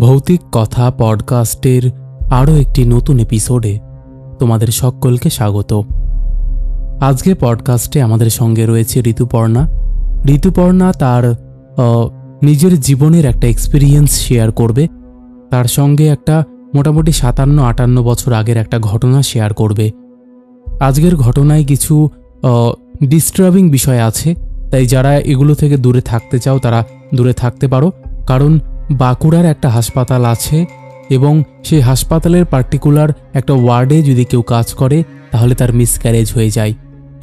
ভৌতিক কথা পডকাস্টের আরও একটি নতুন এপিসোডে তোমাদের সকলকে স্বাগত। আজকে পডকাস্টে আমাদের সঙ্গে রয়েছে ঋতুপর্ণা। ঋতুপর্ণা তার নিজের জীবনের একটা এক্সপিরিয়েন্স শেয়ার করবে, তার সঙ্গে একটা মোটামুটি 57-58 বছর আগের একটা ঘটনা শেয়ার করবে। আজকের ঘটনায় কিছু ডিস্টার্বিং বিষয় আছে, তাই যারা এগুলো থেকে দূরে থাকতে চাও তারা দূরে থাকতে পারো, কারণ বাঁকুড়ার একটা হাসপাতাল আছে এবং সেই হাসপাতালের পার্টিকুলার একটা ওয়ার্ডে যদি কেউ কাজ করে তাহলে তার মিসক্যারেজ হয়ে যায়।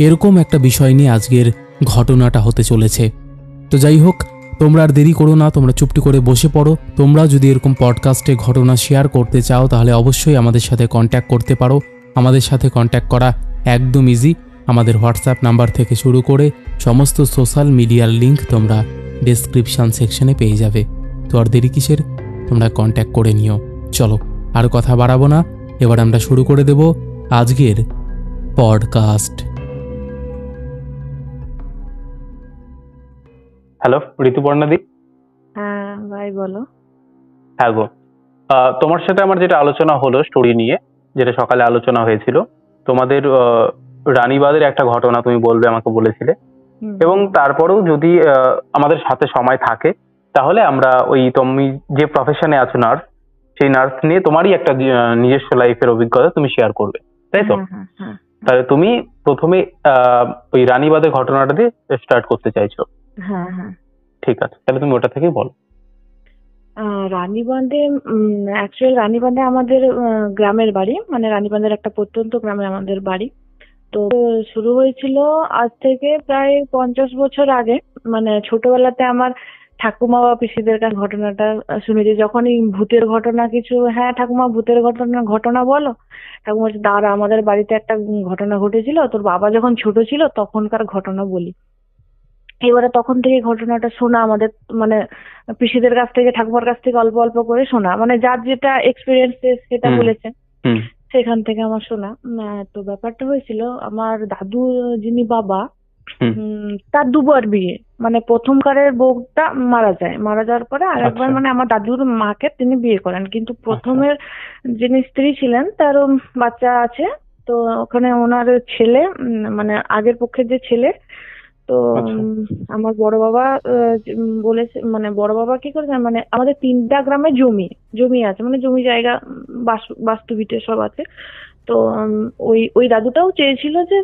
এরকম একটা বিষয় নিয়ে আজকের ঘটনাটা হতে চলেছে। তো যাই হোক, তোমরা আর দেরি করো না, তোমরা চুপটি করে বসে পড়ো। তোমরা যদি এরকম পডকাস্টে ঘটনা শেয়ার করতে চাও তাহলে অবশ্যই আমাদের সাথে কন্ট্যাক্ট করতে পারো। আমাদের সাথে কন্ট্যাক্ট করা একদম ইজি। আমাদের হোয়াটসঅ্যাপ নাম্বার থেকে শুরু করে সমস্ত সোশ্যাল মিডিয়ার লিঙ্ক তোমরা ডেসক্রিপশন সেকশনে পেয়ে যাবে। তো আর দেরি কিসের, তোমরা কন্ট্যাক্ট করে নিও। চলো আর কথা বাড়াবো না, এবার আমরা শুরু করে দেব আজকের পডকাস্ট। হ্যালো ঋতুপর্ণা দি। হ্যাঁ ভাই বলো। হ্যাঁ গো, তোমার সাথে আমার যেটা আলোচনা হলো স্টোরি নিয়ে, যেটা সকালে আলোচনা হয়েছিল, তোমাদের রানীবাঁধের একটা ঘটনা তুমি বলবে আমাকে বলেছিলে, এবং তারপরেও যদি আমাদের সাথে সময় থাকে তাহলে আমরা ওই তুমি যে প্রফেশনে আছো নার্স, সেই নার্স নিয়ে তোমারই একটা নিজস্ব লাইফের অভিজ্ঞতা তুমি শেয়ার করবে, তাই তো? তাহলে তুমি প্রথমে ওই রানীবাঁধের ঘটনাটা দিয়ে স্টার্ট করতে চাইছো? হ্যাঁ হ্যাঁ ঠিক আছে, তাহলে তুমি ওটা থেকেই বলো। রানীবাঁধে রানীবাঁধে আমাদের গ্রামের বাড়ি, মানে রানীবাঁধের একটা প্রত্যন্ত গ্রামে আমাদের বাড়ি। তো শুরু হয়েছিল আজ থেকে প্রায় 50 বছর আগে। মানে ছোটবেলাতে আমার ঠাকুমা বা পিসিদের কাছে ঘটনাটা শুনেছি, যখনই ভূতের ঘটনা কিছু, হ্যাঁ ঠাকুমা ভূতের ঘটনা বলো, ঠাকুমা বলছে দাঁড়া আমাদের বাড়িতে একটা ঘটনা ঘটেছিল, তোর বাবা যখন ছোট ছিল তখনকার ঘটনা বলি। এবারে তখন থেকে ঘটনাটা শোনা আমাদের, মানে পিসিদের কাছ থেকে ঠাকুমার কাছ থেকে অল্প অল্প করে শোনা, মানে যার যেটা এক্সপিরিয়েন্স সেটা বলেছে, সেখান থেকে আমার শোনা। তো ব্যাপারটা হয়েছিল, আমার দাদু যিনি বাবা, তার দুবার বিয়ে। মানে প্রথমকারের বউটা মারা যায়, মারা যাওয়ার পরে আরেকবার মানে আমার দাদুর মাকে তিনি বিয়ে করেন, কিন্তু প্রথমের যিনি স্ত্রী ছিলেন তার বাচ্চা আছে। তো ওখানে ওনার ছেলে, মানে আগের পক্ষের যে ছেলে, তো আমার বড় বাবা বলেছে, মানে বড় বাবা কি করেছে, মানে আমাদের 3টা গ্রামে জমি আছে, মানে জমি জায়গা বাস্তু ভিটে সব আছে। তো ওই দাদুটাও চেয়েছিল যে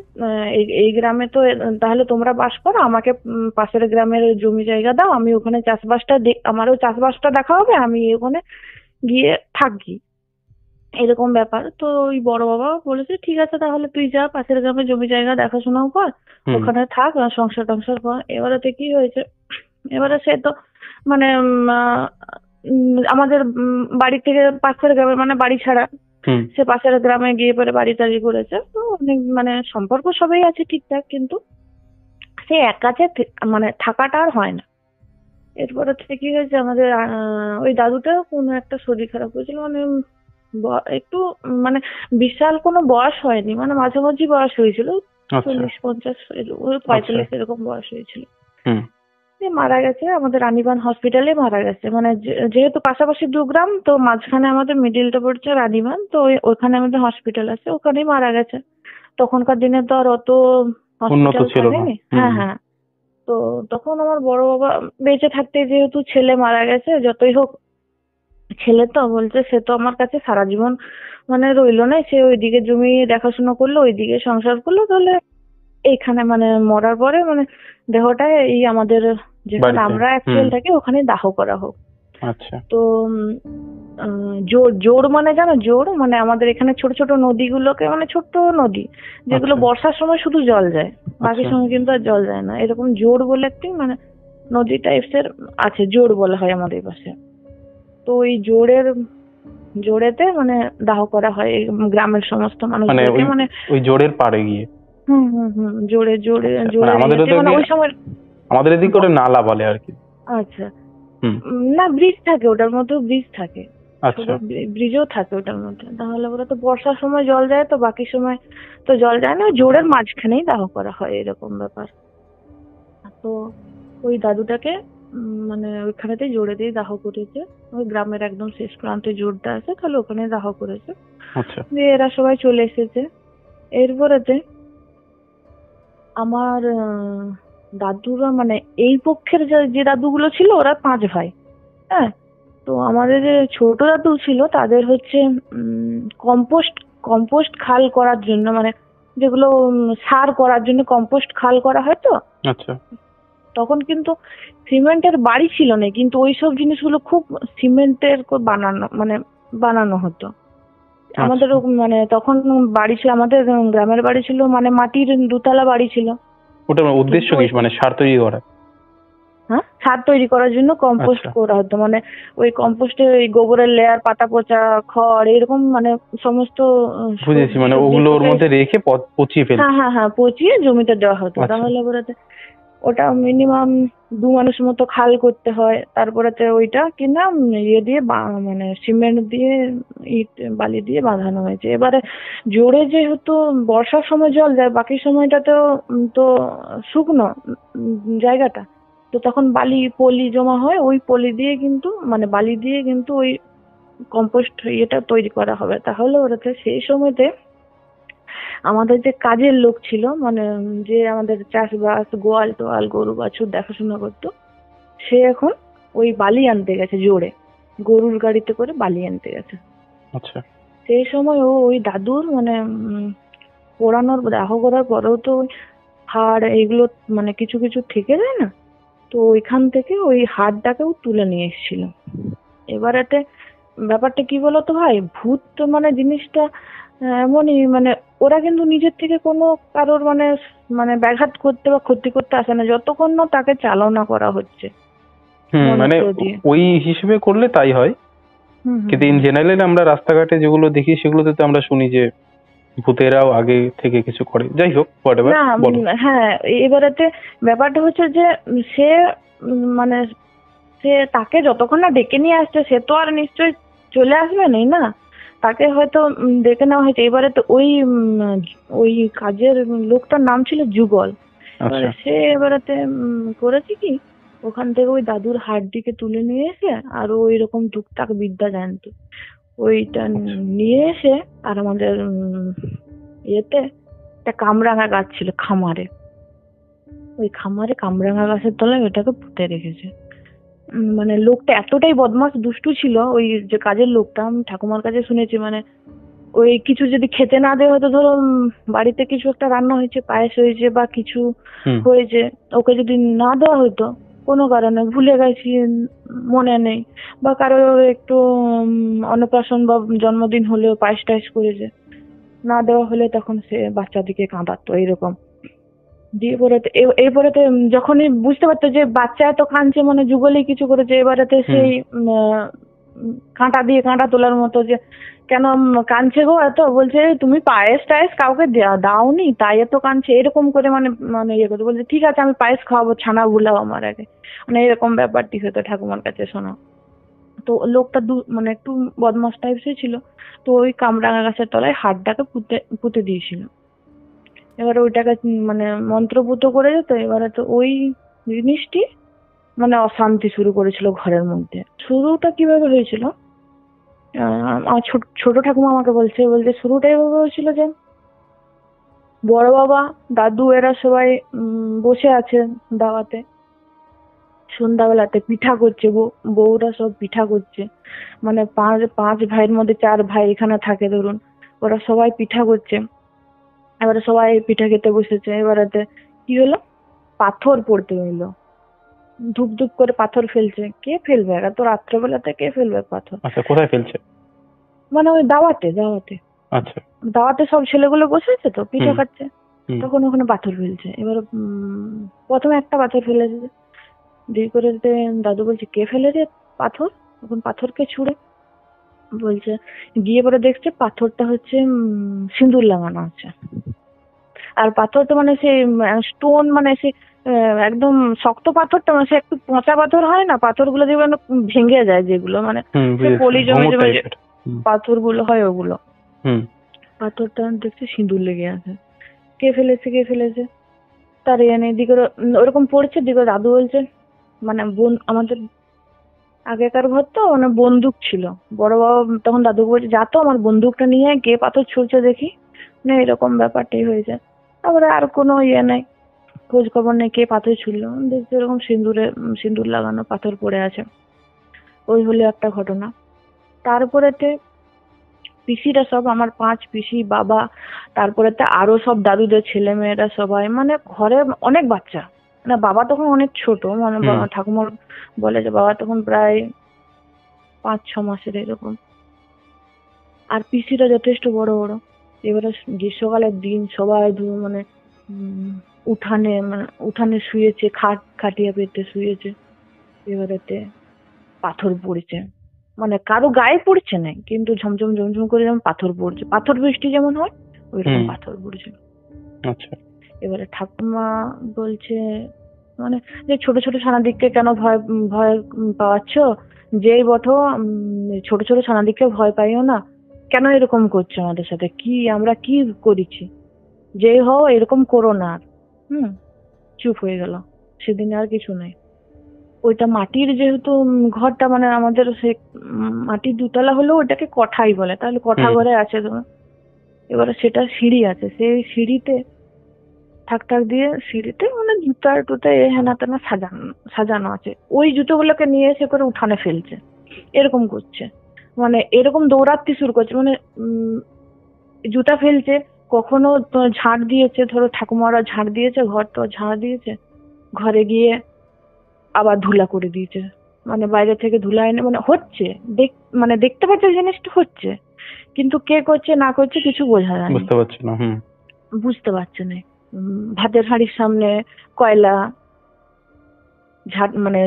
এই গ্রামে তো তাহলে তোমরা বাস করো, আমাকে পাশের গ্রামের জমি জায়গা দাও, আমি ওখানে আমারও চাষবাসটা দেখা হবে, আমি ওখানে গিয়ে থাকি, এরকম ব্যাপার। তো ওই বড় বাবা বলেছে ঠিক আছে তাহলে তুই যা, পাশের গ্রামে জমি জায়গা দেখাশোনাও কর, ওখানে থাক, সংসার টংসার কর। এবারেতে কি হয়েছে, এবারে সে তো মানে আমাদের বাড়ি থেকে পাশের গ্রামে, মানে বাড়ি ছাড়া, সে পাশের গ্রামে গিয়ে পরে বাড়ি টাড়ি করেছে। তো অনেক মানে সম্পর্ক সবাই আছে ঠিকঠাক, কিন্তু সে এক কাছে মানে থাকাটা আর হয় না। এরপরে থেকে কি হয়েছে, আমাদের ওই দাদুটা কোনো একটা শরীর খারাপ হয়েছিল, মানে একটু মানে বিশাল কোনো বয়স হয়নি, মানে মাঝামাঝি বয়স হয়েছিল, 40-50 45 এরকম বয়স হয়েছিল। মারা গেছে আমাদের রানীবাঁধ হসপিটালে মারা গেছে। মানে যেহেতু পাশাপাশি 2 গ্রাম, তো মাঝখানে আমাদের মিডিলটা পড়ছে রানীবাঁধ, তো ওখানে আমাদের হসপিটাল আছে, ওখানেই মারা গেছে। তখনকার দিনে তো আর অত হসপিটাল থাকেনি। হ্যাঁ, তো তখন আমার বড় বাবা বেঁচে থাকতে, যেহেতু ছেলে মারা গেছে, যতই হোক ছেলে তো, বলছে সে তো আমার কাছে সারা জীবন মানে রইলো না, সে ওইদিকে জমি দেখাশোনা করলো, ওইদিকে সংসার করলো, তাহলে এইখানে মানে মরার পরে মানে দেহটা এই আমাদের যেখানে আমরা অ্যাকচুয়াল থাকি ওখানে দাহ করা হোক। তো জোর মানে জানো, জোর মানে আমাদের এখানে ছোট ছোট নদীগুলোকে, মানে ছোট্ট নদী যেগুলো বর্ষার সময় শুধু জল যায়, বাকি সময় কিন্তু আর জল যায় না, এরকম জোর বলে একটি মানে নদী টাইপসের আছে, জোর বলা হয় আমাদের পাশে। তো ওই জোরেতে মানে দাহ করা হয় গ্রামের সমস্ত মানুষদেরকে, মানে ওই জোরের পাড়ে গিয়ে। জোরে মানে ওই সময় আমাদের এদিকে ওটা নালা বলে আর কি। আচ্ছা, না ব্রিজ থাকে, ওটার মধ্যে ব্রিজ থাকে, ব্রিজও থাকে ওটার মধ্যে। তাহলে ওরা তো বর্ষার সময় জল যায়, তো বাকি সময় তো জল যায় না, জোরের মাঝখানেই দাহ করা হয়, এরকম ব্যাপার। তো ওই দাদুটাকে মানে ওইখানেতেই জোড়ে দিয়ে দাহ করেছে। ওই গ্রামের একদম শেষ প্রান্তে জোরটা আছে, তাহলে ওখানে দাহ করেছে। আচ্ছা। দিয়ে এরা সবাই চলে এসেছে। এরপরেতে আমার দাদুরা মানে এই পক্ষের যে দাদুগুলো ছিল ওরা 5 ভাই। হ্যাঁ, তো আমাদের যে ছোট দাদু ছিল তাদের হচ্ছে কম্পোস্ট কম্পোস্ট খাল করার জন্য, মানে যেগুলো সার করার জন্য কম্পোস্ট খাল করা হয় তো। আচ্ছা। তখন কিন্তু সিমেন্টের বাড়ি ছিল না, কিন্তু ওইসব জিনিসগুলো খুব সিমেন্টের বানানো হতো। আমাদের মানে তখন বাড়ি ছিল, আমাদের গ্রামের বাড়ি ছিল মানে মাটির 2 তলা বাড়ি ছিল। ওটা উদ্দেশ্য কি, মানে সার তৈরি করা? হ্যাঁ, সার তৈরি করার জন্য কম্পোস্ট করা হতো। মানে ওই কম্পোস্টে ওই গোবরের লেয়ার, পাতা পচা খড়, এরকম মানে সমস্ত বুঝেছি, মানে ওগুলোর মধ্যে রেখে পচিয়ে ফেলতে। হ্যাঁ, পচিয়ে জমিতে দেওয়া হতো। তাহলে ওটা মিনিমাম 2 মানুষ মতো খাল করতে হয়। তারপরে ওইটা কিনা দিয়ে মানে সিমেন্ট দিয়ে ইট বালি দিয়ে বাঁধানো হয়েছে। এবারে জোরে যেহেতু বর্ষার সময় জল যায়, বাকি সময়টাতেও তো শুকনো জায়গাটা, তো তখন পলি জমা হয়। ওই পলি দিয়ে কিন্তু মানে বালি দিয়ে কিন্তু ওই কম্পোস্ট ইয়েটা তৈরি করা হবে। তাহলে ওটাতে সেই সময়তে আমাদের যে কাজের লোক ছিল, মানে যে আমাদের চাষবাস, গোয়াল টোয়াল, গরু বাছুর দেখাশোনা করতো, সে এখন ওই বালি আনতে গেছে জোরে, গরুর গাড়িতে করে বালি আনতে গেছে। আচ্ছা। সেই সময় ওই দাদুর মানে পোড়ানোর দাহ করার পরেও তো ওই হাড় এগুলো মানে কিছু কিছু থেকে যায় না, তো ওইখান থেকে ওই হাড়টাকেও তুলে নিয়ে এসেছিল। এবারেতে ব্যাপারটা কি বলতো ভাই, ভূত তো মানে জিনিসটা এমনই, মানে ওরা কিন্তু নিজের থেকে কোনো কারোর মানে মানে ব্যাঘাত করতে বা ক্ষতি করতে আসে না, যতক্ষণ না তাকে চালনা করা হচ্ছে। মানে ওই হিসেবে করলে তাই হয়, কিন্তু ইন জেনারেল আমরা রাস্তাঘাটে যেগুলো দেখি সেগুলোতে তো আমরা শুনি যে ভূতেরাও আগে থেকে কিছু করে। যাই হোক, হ্যাঁ, এবারেতে ব্যাপারটা হচ্ছে যে সে মানে সে তাকে যতক্ষণ না ডেকে নিয়ে আসছে, সে তো আর নিশ্চয়ই চলে আসবে না। তাকে হয়তো ডেকে নেওয়া হয়েছে। এবারে তো ওই কাজের লোকটার নাম ছিল যুগল। সে এবারেতে করেছে কি, ওখান থেকে ওই দাদুর হাড়টিকে তুলে নিয়ে এসে আর ওই রকম টুকটাক বিদ্যা জানতো, ওইটা নিয়ে এসে আর আমাদের ইয়েতে একটা কামরাঙা গাছ ছিল খামারে, ওই খামারে কামরাঙা গাছের তলায় ওটাকে পুঁতে রেখেছে। মানে লোকটা এতটাই বদমাশ দুষ্টু ছিল, ওই যে কাজের লোকটা, আমি ঠাকুমার কাছে শুনেছি, মানে ওই কিছু যদি খেতে না দেওয়া হতো, ধরো বাড়িতে কিছু একটা রান্না হয়েছে, পায়েস হয়েছে বা কিছু হয়েছে, ওকে যদি না দেওয়া হতো কোনো কারণে, ভুলে গেছি, মনে নেই, বা কারোর একটু অন্নপ্রাশন বা জন্মদিন হলেও পায়েস টায়েস করেছে, না দেওয়া হলে তখন সে বাচ্চাদিকে কাঁদাতো এইরকম। দিয়ে এরপরেতে যখনই বুঝতে পারতো যে বাচ্চা এত কাঁদছে, মানে যুগলেই কিছু করেছে, এবারেতে সেই কাঁটা দিয়ে কাঁটা তোলার মতো, যে কেন কাঁদছে গো এত, বলছে তুমি পায়েস টায়েস কাউকে দাওনি তাই এত কাঁদছে, এরকম করে মানে মানে ইয়ে করতে বলছে। ঠিক আছে, আমি পায়েস খাওয়াবো, ছানা বুলাও আমার আগে, মানে এরকম ব্যাপারটি হতো ঠাকুমার কাছে শোনা। তো লোকটা মানে একটু বদমাস টাইপসই ছিল। তো ওই কামরাঙা গাছের তলায় হাড়টাকে পুঁতে দিয়েছিল। এবার ওইটাকে মানে মন্ত্রপুত করে যেত। এবারে তো ওই জিনিসটি মানে অশান্তি শুরু করেছিল ঘরের মধ্যে। শুরুটা কিভাবে হয়েছিল, আমার ছোট ঠাকুমা আমাকে বলছে শুরুটা এভাবে হয়েছিল যে বড় বাবা, দাদু এরা সবাই বসে আছে দাওয়াতে, সন্ধ্যাবেলাতে পিঠা করছে, বউরা সব পিঠা করছে, মানে পাঁচ ভাইয়ের মধ্যে 4 ভাই এখানে থাকে ধরুন, ওরা সবাই পিঠা করছে। এবারে সবাই পিঠা খেতে বসেছে। এবারেতে কি হলো, পাথর পড়তে হইলো, ধুপ ধুপ করে পাথর ফেলছে। কে ফেলবে, এত রাত্রেবেলাতে কে ফেলবে পাথর? আচ্ছা, কোথায় ফেলছে? মানে ওই দাওয়াতে। আচ্ছা। দাওয়াতে সব ছেলেগুলো বসে আছে তো পিঠা খাচ্ছে, তখন ওখানে পাথর ফেলছে। এবার প্রথমে একটা পাথর ফেলেছে, দিয়ে করে দাদু বলছে কে ফেলে রে পাথর, তখন পাথরকে ছুঁড়ে বলছে, গিয়ে পরে দেখছে পাথরটা হচ্ছে সিঁদুর লাগানো আছে। আর পাথরটা মানে সেই স্টোন, মানে সে একদম শক্ত পাথরটা, মানে সে একটু পচা পাথর হয় না, পাথরগুলো যেগুলো ভেঙে যায়, যেগুলো মানে পলি জমে জমে পাথরগুলো হয় ওগুলো। পাথরটা দেখছে সিঁদুর লেগে আছে। কে ফেলেছে তার এনে দিকে ওরকম পড়ছে। দিকে দাদু বলছে মানে আমাদের আগেকার ঘর তো মানে বন্দুক ছিল। বড় বাবা তখন দাদুকে বলছে, যা তো আমার বন্দুকটা নিয়ে আয়, কে পাথর ছুঁড়ছে দেখি। না এরকম ব্যাপারটাই হয়েছে। তারপরে আর কোনো ইয়ে নাই, খোঁজ খবর নেই কে পাথর ছুঁড়লো। দেখছি এরকম সিঁদুর লাগানো পাথর পড়ে আছে। ওই হলো একটা ঘটনা। তারপরেতে পিসিরা সব, আমার 5 পিসি, বাবা, তারপরেতে আরো সব দাদুদের ছেলে মেয়েরা সবাই, মানে ঘরে অনেক বাচ্চা। না বাবা তখন অনেক ছোট, মানে ঠাকুমার বলে যে বাবা তখন প্রায় 5-6 মাসের এরকম। আর পিসিরা যথেষ্ট বড় বড়। এবারে গ্রীষ্মকালের দিন সবাই মানে উঠানে শুয়েছে, খাটিয়া পেতে শুয়েছে। এবারেতে পাথর পড়েছে, মানে কারো গায়ে পড়ছে না, কিন্তু ঝমঝম ঝমঝম করে যেমন পাথর পড়ছে, পাথর বৃষ্টি যেমন হয় ওইরকম পাথর পড়ছে। আচ্ছা। এবারে ঠাকুমা বলছে মানে যে ছোট ছোট ছানাদিককে কেন ভয় ভয় পাওয়াচ্ছ, যেই বটো ছোট ছোট ছানাদিককে ভয় পাইও না, কেন এরকম করছো আমাদের সাথে, কি আমরা কি করেছি, যেই হও এরকম করো না আর। চুপ হয়ে গেল। সেদিন আর কিছু নাই। ওইটা মাটির যেহেতু ঘরটা, মানে আমাদের সে মাটির 2 তলা হলেও ওটাকে কঠাই বলে, তাহলে কঠা ঘরে আছে তো। এবারে সেটা সিঁড়ি আছে, সেই সিঁড়িতে ঠাক দিয়ে সিঁড়িতে মানে জুতা টুতা হেনা তেনা সাজানো আছে। ওই জুতোগুলোকে নিয়ে এসে করে উঠানে ফেলছে, এরকম করছে, মানে এরকম দৌড়াতে শুরু করছে, মানে জুতা ফেলছে। কখনো ঝাড় দিয়েছে, ধরো ঠাকুমারা ঝাড় দিয়েছে, ঘর তো ঝাড় দিয়েছে, ঘরে গিয়ে আবার ধুলা করে দিয়েছে। মানে বাইরে থেকে ধুলা এনে, মানে হচ্ছে মানে দেখতে পাচ্ছে জিনিসটা হচ্ছে, কিন্তু কে করছে না করছে কিছু বোঝা যায় না, বুঝতে পারছে না। ভাতের হাঁড়ির সামনে কয়লা, মানে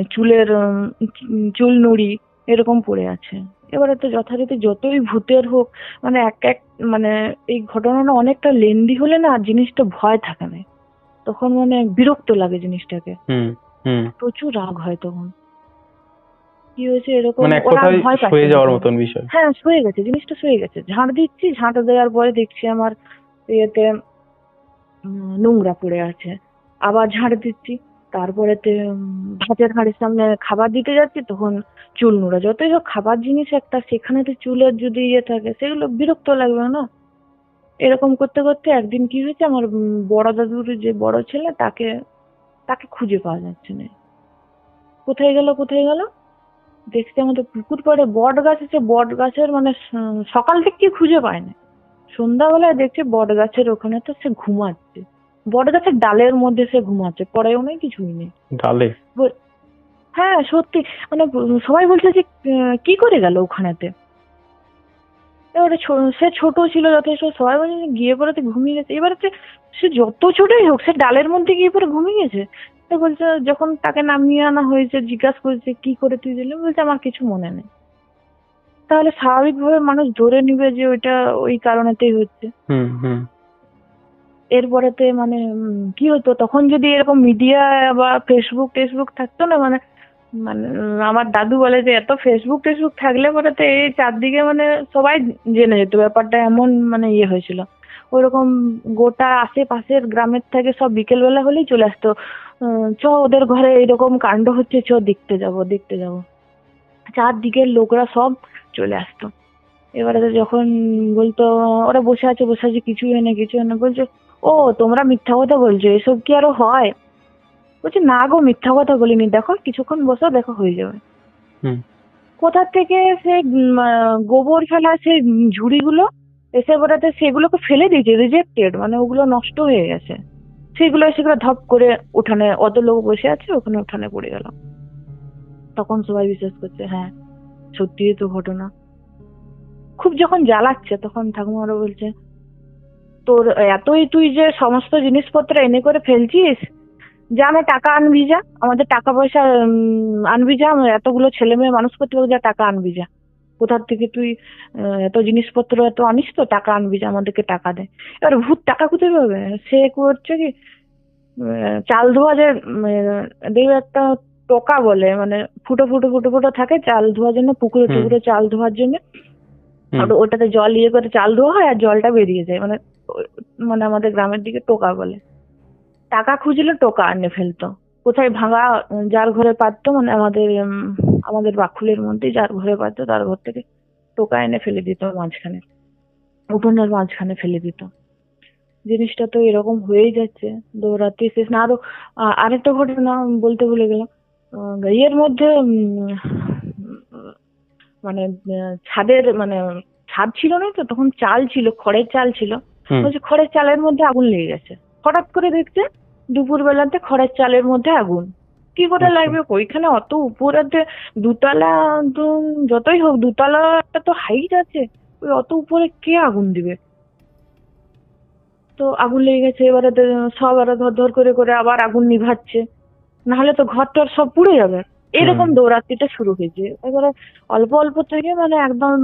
চুল নুড়ি এরকম পড়ে আছে। এবারে তো যথারীতি যতই ভূতের হোক, মানে মানে এই ঘটনাটা অনেকটা লেন্দি হলে না জিনিসটা ভয় থাকে না, তখন মানে বিরক্ত লাগে জিনিসটাকে, প্রচুর রাগ হয় তখন। কি হয়েছে এরকম, ওরা ভয় পাচ্ছে। হ্যাঁ সয়ে গেছে, জিনিসটা সয়ে গেছে। ঝাঁট দিচ্ছি, ঝাঁট দেওয়ার পরে দেখছি আমার ইয়েতে নোংরা পড়ে আছে, আবার ঝাঁট দিচ্ছি। তারপরে ভাতের হাঁড়ির সামনে খাবার দিতে যাচ্ছি, তখন চুল নোড়া। যতই হোক খাবার জিনিস একটা, সেখানে তো চুলের যদি ইয়ে থাকে সেগুলো বিরক্ত লাগবে না। এরকম করতে করতে একদিন কি হয়েছে, আমার বড় দাদুর যে বড় ছেলে, তাকে খুঁজে পাওয়া যাচ্ছে না। কোথায় গেল দেখছি আমাদের পুকুর পাড়ে বট গাছ আছে, বট গাছের মানে সকাল থেকে খুঁজে পায় না, সন্ধ্যাবেলায় দেখছি বট গাছের ওখানে তো সে ঘুমাচ্ছে, বট গাছের ডালের মধ্যে সে ঘুমাচ্ছে, পরেও নেই কিছুই নেই ডালে। হ্যাঁ সত্যি, মানে সবাই বলছে যে কি করে গেল ওখানেতে। এবারে সে ছোট ছিল যথেষ্ট, সবাই বলছে গিয়ে পরে ঘুমিয়ে গেছে। এবারে সে যত ছোটই হোক, সে ডালের মধ্যে গিয়ে পরে ঘুমিয়ে গেছে। বলছে যখন তাকে নামিয়ে আনা হয়েছে, জিজ্ঞাসা করছে কি করে তুই দিলি, বলছে আমার কিছু মনে নেই। তাহলে স্বাভাবিকভাবে মানুষ ধরে নিবে যে ওইটা ওই কারণেতেই হচ্ছে। এরপরেতে মানে কি হতো তখন, যদি এরকম মিডিয়া বা ফেসবুক থাকতো না, মানে মানে আমার দাদু বলে যে এত ফেসবুক থাকলে পরে তো এই চারদিকে মানে সবাই জেনে যেত ব্যাপারটা, এমন মানে ইয়ে হয়েছিল। ওইরকম গোটা আশেপাশের গ্রামের থেকে সব বিকেলবেলা হলেই চলে আসতো, চ ওদের ঘরে এরকম কাণ্ড হচ্ছে, চ দেখতে যাবো। চারদিকের লোকরা সব চলে আসতো। এবারে যখন বলতো ওরা বসে আছে কিছু হয় না, বলছে ও তোমরা মিথ্যা কথা বলছো, এসব কি আরো হয়? বলছে না গো, মিথ্যা কথা বলিনি, দেখো কিছুক্ষণ বসো, দেখো হয়ে যাবে। কোথা থেকে সে গোবর ফেলা সেই ঝুড়িগুলো এসে বেড়াতে, সেগুলোকে ফেলে দিয়েছে, রিজেক্টেড, মানে ওগুলো নষ্ট হয়ে গেছে। সেগুলো ধপ করে উঠানে, অত লোক বসে আছে ওখানে উঠানে পড়ে গেল। তখন সবাই বিশ্বাস করছে হ্যাঁ সত্যি তো ঘটনা। খুব যখন জ্বালাচ্ছে তখন ঠাকুমারা বলছে তোর এতই তুই যে সমস্ত জিনিসপত্র এনে করে ফেলছিস, যা আমি টাকা আনবি, যা আমাদের টাকা পয়সা আনবি, যা এতগুলো ছেলে মেয়ে মানুষ করতে হবে, যা টাকা আনবি, যা কোথার থেকে তুই এত জিনিসপত্র এত আনিস তো, টাকা আনবি, যা আমাদেরকে টাকা দে। এবার ভূত টাকা কোথায় পাবে? সে করছে কি, চাল ধোয়া যে দেখবে একটা টোকা বলে, মানে ফুটো ফুটো ফুটো ফুটো থাকে চাল ধোয়ার জন্য, পুকুরে চাল ধোয়ার জন্য, ওটাতে জল ইয়ে করে চাল ধোয়া হয় আর জলটা বেরিয়ে যায়, মানে আমাদের গ্রামের দিকে টোকা বলে। টাকা খুঁজলে টোকা এনে ফেলতো, কোথায় ভাঙা, যার ঘরে পারতো মানে আমাদের বাকুলের মধ্যে যার ঘরে পারতো তার ঘর থেকে টোকা এনে ফেলে দিত মাঝখানে, উঠোনের মাঝখানে ফেলে দিত। জিনিসটা তো এরকম হয়েই যাচ্ছে, দৌড়াতে শেষ না। আরো আরেকটা ঘটনা বলতে ভুলে গেলাম। ইয়ের মধ্যে মানে ছাদের মানে ছাদ ছিল না তো, তখন চাল ছিল, খড়ের চাল ছিল। বলছে খড়ের চালের মধ্যে আগুন লেগে গেছে। হঠাৎ করে দেখছে দুপুর বেলাতে খড়ের চালের মধ্যে আগুন। কি করে লাগবে ওইখানে, অত উপরেতে দুতলা, যতই হোক দুতলা একটা তো হাইট আছে, ওই অত উপরে কে আগুন দিবে। তো আগুন লেগে গেছে, এবারে সব আরো ধর ধর করে করে আবার আগুন নিভাচ্ছে, নাহলে তো ঘর টর সব পুড়ে যাবে। এরকম দৌড়াত্রিটা শুরু হয়েছে। এবারে অল্প অল্প থেকে মানে একদম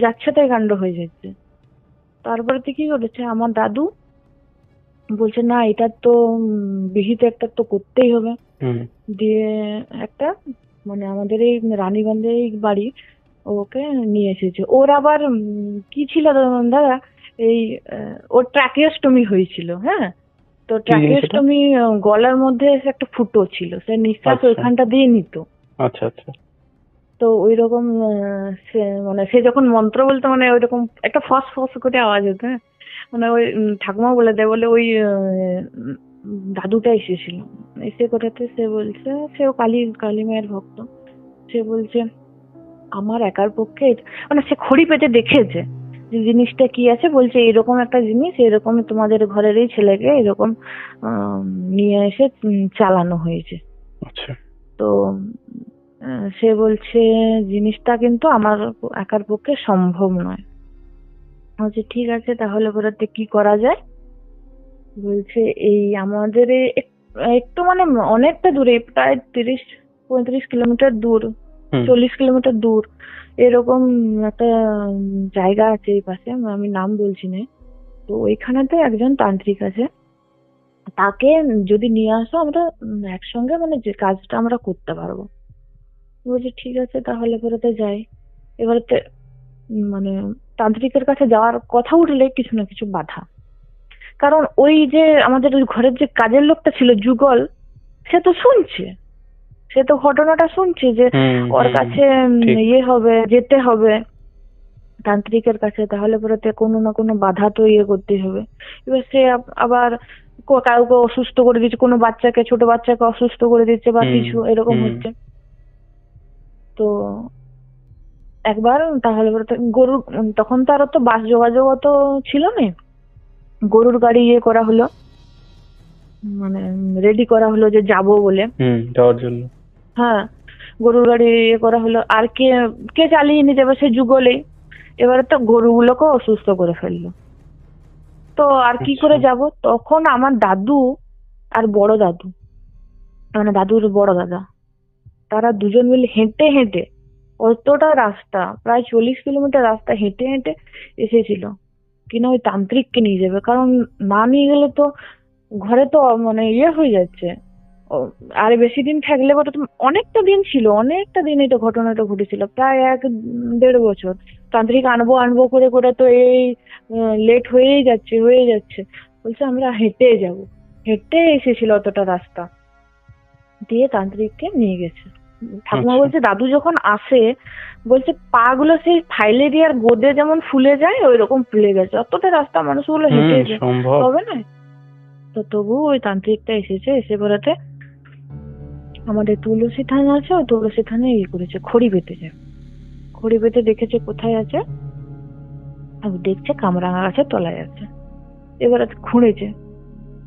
যাচ্ছে তাই কাণ্ড হয়ে যাচ্ছে। তারপরে কি করেছে আমার দাদু, বলছে না এটা তো বিহিত একটা তো করতেই হবে। দিয়ে একটা মানে আমাদের এই রানীগঞ্জে বাড়ি, ওকে নিয়ে এসেছে। ওর আবার কি ছিল দাদা, এই ওর ট্র্যাকিওস্টমি হয়েছিল। হ্যাঁ, তো ট্র্যাকিওস্টমি গলার মধ্যে একটা ফুটো ছিল, সে নিঃশ্বাস ওইখানটা দিয়ে নিত। আচ্ছা আচ্ছা। তো ওই রকম সে যখন মন্ত্র বলতো মানে ওই রকম একটা ফস ফস করে আওয়াজ হতো। হ্যাঁ, মানে ওই ঠাকুমা বলে দেয়, বলে ওই দাদুটা এসেছিল, এসে কোথাতে সে বলছে, সেও কালী মায়ের ভক্ত। সে বলছে আমার একার পক্ষে, মানে সে খড়ি পেতে দেখেছে যে জিনিসটা কি আছে। বলছে এরকম একটা জিনিস, এরকম তোমাদের ঘরের এই ছেলেকে এরকম নিয়ে এসে চালানো হয়েছে। তো সে বলছে জিনিসটা কিন্তু আমার একার পক্ষে সম্ভব নয়। বলছে ঠিক আছে, তাহলে বলতে কি করা যায়। বলছে এই আমাদের একটু মানে অনেকটা দূরে, প্রায় 30-35 কিলোমিটার দূর, 40 কিলোমিটার দূর এরকম একটা জায়গা আছে এই পাশে, আমি নাম বলছি না। তো ওইখানেতে একজন তান্ত্রিক আছে, তাকে যদি নিয়ে আসো আমরা একসঙ্গে মানে যে কাজটা আমরা করতে পারবো। বলছি ঠিক আছে, তাহলে বেরোতে যাই। এবারে মানে তান্ত্রিকের কাছে যাওয়ার কথা উঠলে কিছু না কিছু বাধা। কারণ ওই যে আমাদের ওই ঘরের যে কাজের লোকটা ছিল যুগল, সে তো শুনছে, সে তো ঘটনাটা শুনছে যে ওর কাছে হবে, যেতে হবে তান্ত্রিকের কাছে, তাহলে বেরোতে কোনো না কোনো বাধা তো করতেই হবে। এবার সে আবার কাউকে অসুস্থ করে দিচ্ছে, কোনো বাচ্চাকে, ছোট বাচ্চাকে অসুস্থ করে দিচ্ছে বা কিছু এরকম হচ্ছে। তো একবার তাহলে গরুর, তখন তো আরো তো বাস যোগাযোগ অত ছিল না, গরুর গাড়ি করা হলো, মানে রেডি করা হলো যে যাবো বলে যাওয়ার জন্য। হ্যাঁ, গরুর গাড়ি করা হলো। আর কে কে চালিয়ে নিয়ে যাবে, সে যুগলে। এবারে তো গরুগুলোকে অসুস্থ করে ফেললো, তো আর কি করে যাব। তখন আমার দাদু আর বড় দাদু, মানে দাদুর বড় দাদা, তারা দুজন মিলে হেঁটে হেঁটে অতটা রাস্তা, প্রায় 40 কিলোমিটার রাস্তা হেঁটে হেঁটে এসেছিল কিনা ওই তান্ত্রিককে নিয়ে যাবে। কারণ না নিয়ে গেলে তো ঘরে তো মানে হয়ে যাচ্ছে। আর বেশি দিন থাকলে অনেকটা দিন ছিল, অনেকটা দিন এটা ঘটনাটা ঘটেছিল, প্রায় 1-1.5 বছর। তান্ত্রিক আনবো করে করে তো এই লেট হয়েই যাচ্ছে। বলছে আমরা হেঁটে যাব, হেঁটে এসেছিল অতটা রাস্তা, দিয়ে তান্ত্রিককে নিয়ে গেছে। ঠাকুমা বলছে দাদু যখন আসে, বলছে পা গুলো সেই ফাইলেরিয়ার গোদে যেমন ফুলে যায় ওই রকম ফুলে গেছে, অতটা রাস্তা মানুষগুলো হেঁটে হবে না। তো তবু ওই তান্ত্রিকটা এসেছে, এসে বেড়াতে আমাদের তুলসী থান আছে, ওই তুলসী থানে করেছে, খড়ি পেতেছে। খড়ি পেতে দেখেছে কোথায় আছে, দেখছে কামরাঙা গাছের তলায় আছে। এবারে খুঁড়েছে,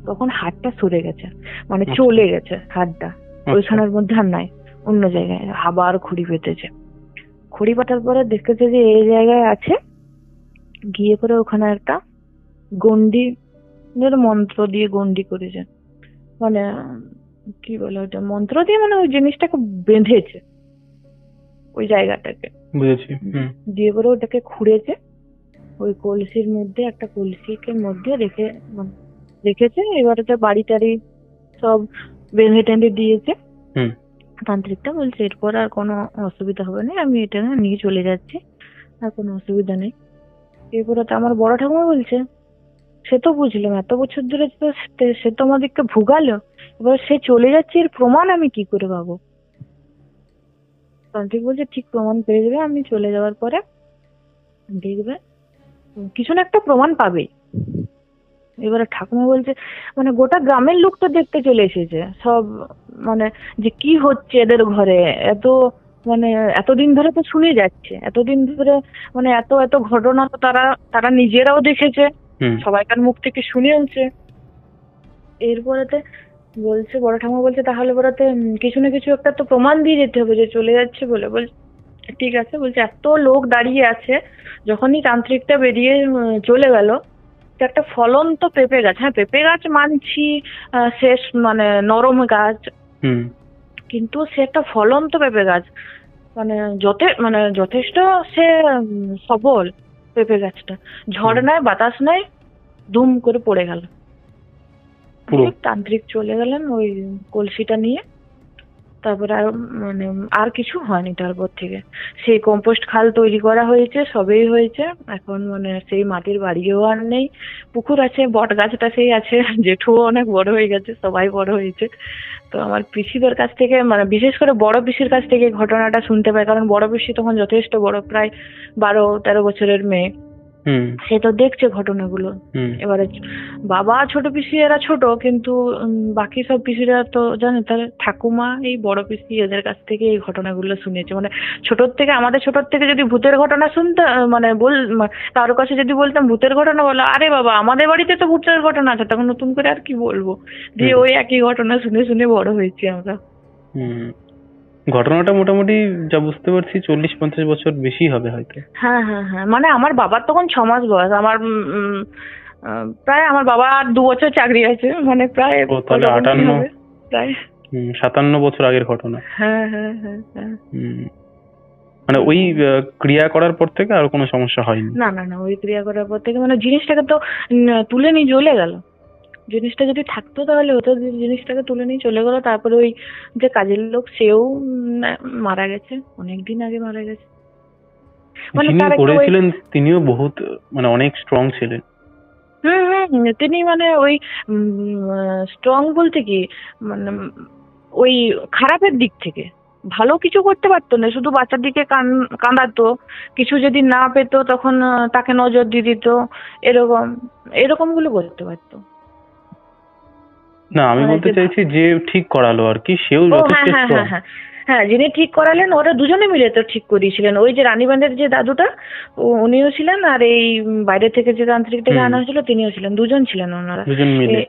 তখন হাতটা সরে গেছে, মানে চলে গেছে হাতটা, ওইখানের মধ্যে আর নাই, অন্য জায়গায়। আবার খড়ি পেতেছে, খড়ি পাতার পরে দেখেছে যে এই জায়গায় আছে। গিয়ে করে ওখানে একটা গন্ডি মন্ত্র দিয়ে গন্ডি করেছে, মানে কি বলে ওটা, মন্ত্র দিয়ে মানে ওই জিনিসটাকে বেঁধেছে ওই জায়গাটাকে, বুঝেছি। দিয়ে করে ওটাকে খুঁড়েছে, ওই কলসির মধ্যে, একটা কলসিকে মধ্যে রেখেছে। এবারে তো বাড়ি টাড়ি সব বেঁধে টেঁধে দিয়েছে। তান্ত্রিকটা বলছে এরপর আর কোনো অসুবিধা হবে না, আমি এটা নিয়ে চলে যাচ্ছি, আর কোনো অসুবিধা নেই। এরপরে তো আমার বড় ঠাকুমা বলছে সে তো বুঝলাম এত বছর ধরে তো সে তো আমাদেরকে ভুগালো, এবার সে চলে যাচ্ছে, এর প্রমাণ আমি কি করে পাবো? তান্ত্রিক বলছে ঠিক প্রমাণ পেয়ে যাবে, আমি চলে যাওয়ার পরে দেখবে কিছু না একটা প্রমাণ পাবে। এবারে ঠাকুমা বলছে মানে গোটা গ্রামের লোক তো দেখতে চলে এসেছে সব, মানে যে কি হচ্ছে এদের ঘরে, এত মানে এতদিন ধরে তো শুনে যাচ্ছে, এতদিন ধরে মানে এত এত ঘটনা তো তারা তারা নিজেরাও দেখেছে, সবাইকার মুখ থেকে শুনেওছে। এরপরেতে বলছে বড় ঠাকুমা বলছে তাহলে বড়তে কিছু না কিছু একটা তো প্রমাণ দিয়ে যেতে হবে যে চলে যাচ্ছে বলে। বলছে ঠিক আছে, বলছে এত লোক দাঁড়িয়ে আছে, যখনই তান্ত্রিকটা বেরিয়ে চলে গেল, তো একটা ফলন্ত পেঁপে গাছ, হ্যাঁ পেঁপে গাছ মানছি শেষ মানে নরম গাছ, কিন্তু সে একটা ফলন্ত পেঁপে গাছ, মানে মানে যথেষ্ট সে সবল পেঁপে গাছটা, ঝড় নাই বাতাস নাই, দুম করে পড়ে গেল। তান্ত্রিক চলে গেলেন ওই কলসিটা নিয়ে, তারপরে আর মানে আর কিছু হয়নি তারপর থেকে। সেই কম্পোস্ট খাল তৈরি করা হয়েছে, সবই হয়েছে, এখন মানে সেই মাটির বাড়িও আর নেই, পুকুর আছে, বট গাছটা সেই আছে, জেঠুও অনেক বড় হয়ে গেছে, সবাই বড় হয়েছে। তো আমার পিসিদের কাছ থেকে মানে বিশেষ করে বড় পিসির কাছ থেকে ঘটনাটা শুনতে পাই, কারণ বড় পিসি তখন যথেষ্ট বড়, প্রায় 12-13 বছরের মেয়ে, সে তো দেখছে ঘটনাগুলো। এবারে বাবা ছোট পিসি এরা ছোট, কিন্তু বাকি সব পিসিরা তো জানে, তাহলে ঠাকুমা এই বড় পিসি এদের কাছ থেকে এই ঘটনাগুলো শুনেছে। মানে ছোটর থেকে, আমাদের ছোটর থেকে যদি ভূতের ঘটনা শুনতে মানে কারোর কাছে যদি বলতাম ভূতের ঘটনা, বলো আরে বাবা আমাদের বাড়িতে তো ভূতের ঘটনা আছে, তখন নতুন করে আর কি বলবো, দিয়ে ওই একই ঘটনা শুনে শুনে বড় হয়েছি আমরা। ঘটনাটা মোটামুটি যা বুঝতে পারছি 40-50 বছর বেশি হবে হয়তো। হ্যাঁ হ্যাঁ হ্যাঁ, মানে আমার বাবার তখন 6 মাস বয়স, আমার প্রায় আমার বাবা আর 2 বছর চাকরি আছে, মানে প্রায় তাহলে 58 প্রায় 57 বছর আগের ঘটনা। হ্যাঁ হ্যাঁ হ্যাঁ হ্যাঁ। মানে ওই ক্রিয়া করার পর থেকে আর কোনো সমস্যা হয়নি? না না না, ওই ক্রিয়া করার পর থেকে মানে জিনিসটাকে তো তুলে নিয়ে চলে গেল, জিনিসটা যদি থাকতো তাহলে হতো, জিনিসটাকে তুলে নিয়ে চলে গেল। তারপরে ওই যে কাজের লোক সেও মারা গেছে, অনেকদিন আগে মারা গেছে। মানে যিনি করেছিলেন তিনিও বহুত মানে অনেক স্ট্রং ছিলেন। তিনি মানে ওই স্ট্রং বলতে কি মানে ওই খারাপের দিক থেকে, ভালো কিছু করতে পারতো না, শুধু বাচ্চার দিকে কাঁদাতো, কিছু যদি না পেতো তখন তাকে নজর দিয়ে দিত, এরকম এরকম গুলো করতে পারতো। না আমি বলতে চাইছি যে ঠিক করালো আর কি, সেও যথেষ্ট স্ট্রং। হ্যাঁ, যিনি ঠিক করালেন ওরা দুজনে মিলে তো ঠিক করিয়েছিলেন। ওই যে রানীবাঁধের যে দাদুটা উনিও ছিলেন, আর এই বাইরে থেকে যে তান্ত্রিকটাকে আনা হয়েছিল তিনিও ছিলেন, দুজন ছিলেন ওনারা, দুজন মিলে।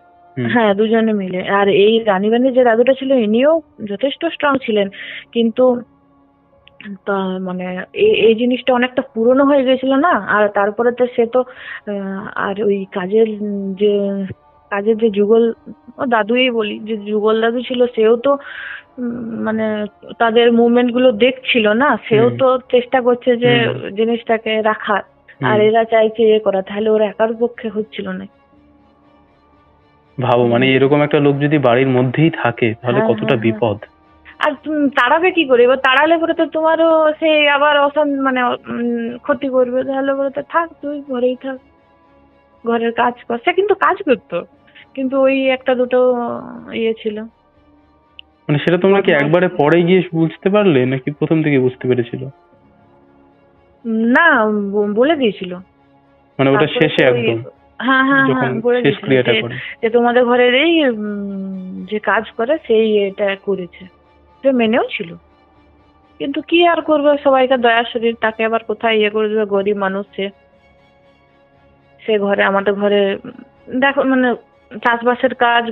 হ্যাঁ দুজনে মিলে। আর এই রানীবাঁধের যে দাদুটা ছিল ইনিও যথেষ্ট স্ট্রং ছিলেন, কিন্তু তা মানে এই জিনিসটা অনেকটা পুরনো হয়ে গেছিল না, আর তারপরে তো সে তো আর ওই কাজের যে যুগল, ও দাদুই বলি, যে যুগল দাদু ছিল সেও তো মানে তাদের মুভমেন্ট গুলো দেখছিল না, সেও তো চেষ্টা করছে যে জিনিসটাকে রাখার, আর এরা চাইছে করা, তাহলে ওরা একার পক্ষে হচ্ছিল না। ভাবো মানে এরকম একটা লোক যদি বাড়ির মধ্যেই থাকে তাহলে কতটা বিপদ। আর তাড়াবে কি করে? এবার তাড়ালে পরে তো তোমারও সে আবার মানে ক্ষতি করবে, তাহলে বলে তো থাক, তুই ঘরেই থাক, ঘরের কাজ কর। সে কিন্তু কাজ করতো, কিন্তু ওই একটা দুটো ইয়ে ছিল। মানে সেটা তোমরা কি একবারে পরে গিয়ে বুঝতে পারলে নাকি প্রথম থেকে বুঝতে পেরেছিল? না, বলে দিয়েছিল, মানে ওটা শেষে একদম। হ্যাঁ হ্যাঁ হ্যাঁ, বলে দিয়েছিল যে তোমাদের ঘরের এই যে কাজ করে সেই এটা করেছে, সে মেনেও ছিল, কিন্তু কি আর করবে, সবাইকার দয়ার শরীর, তাকে আবার কোথায় ইয়ে করে দেবে, গরিব মানুষ সে ঘরে, আমাদের ঘরে দেখো মানে চাষবাসের কাজ,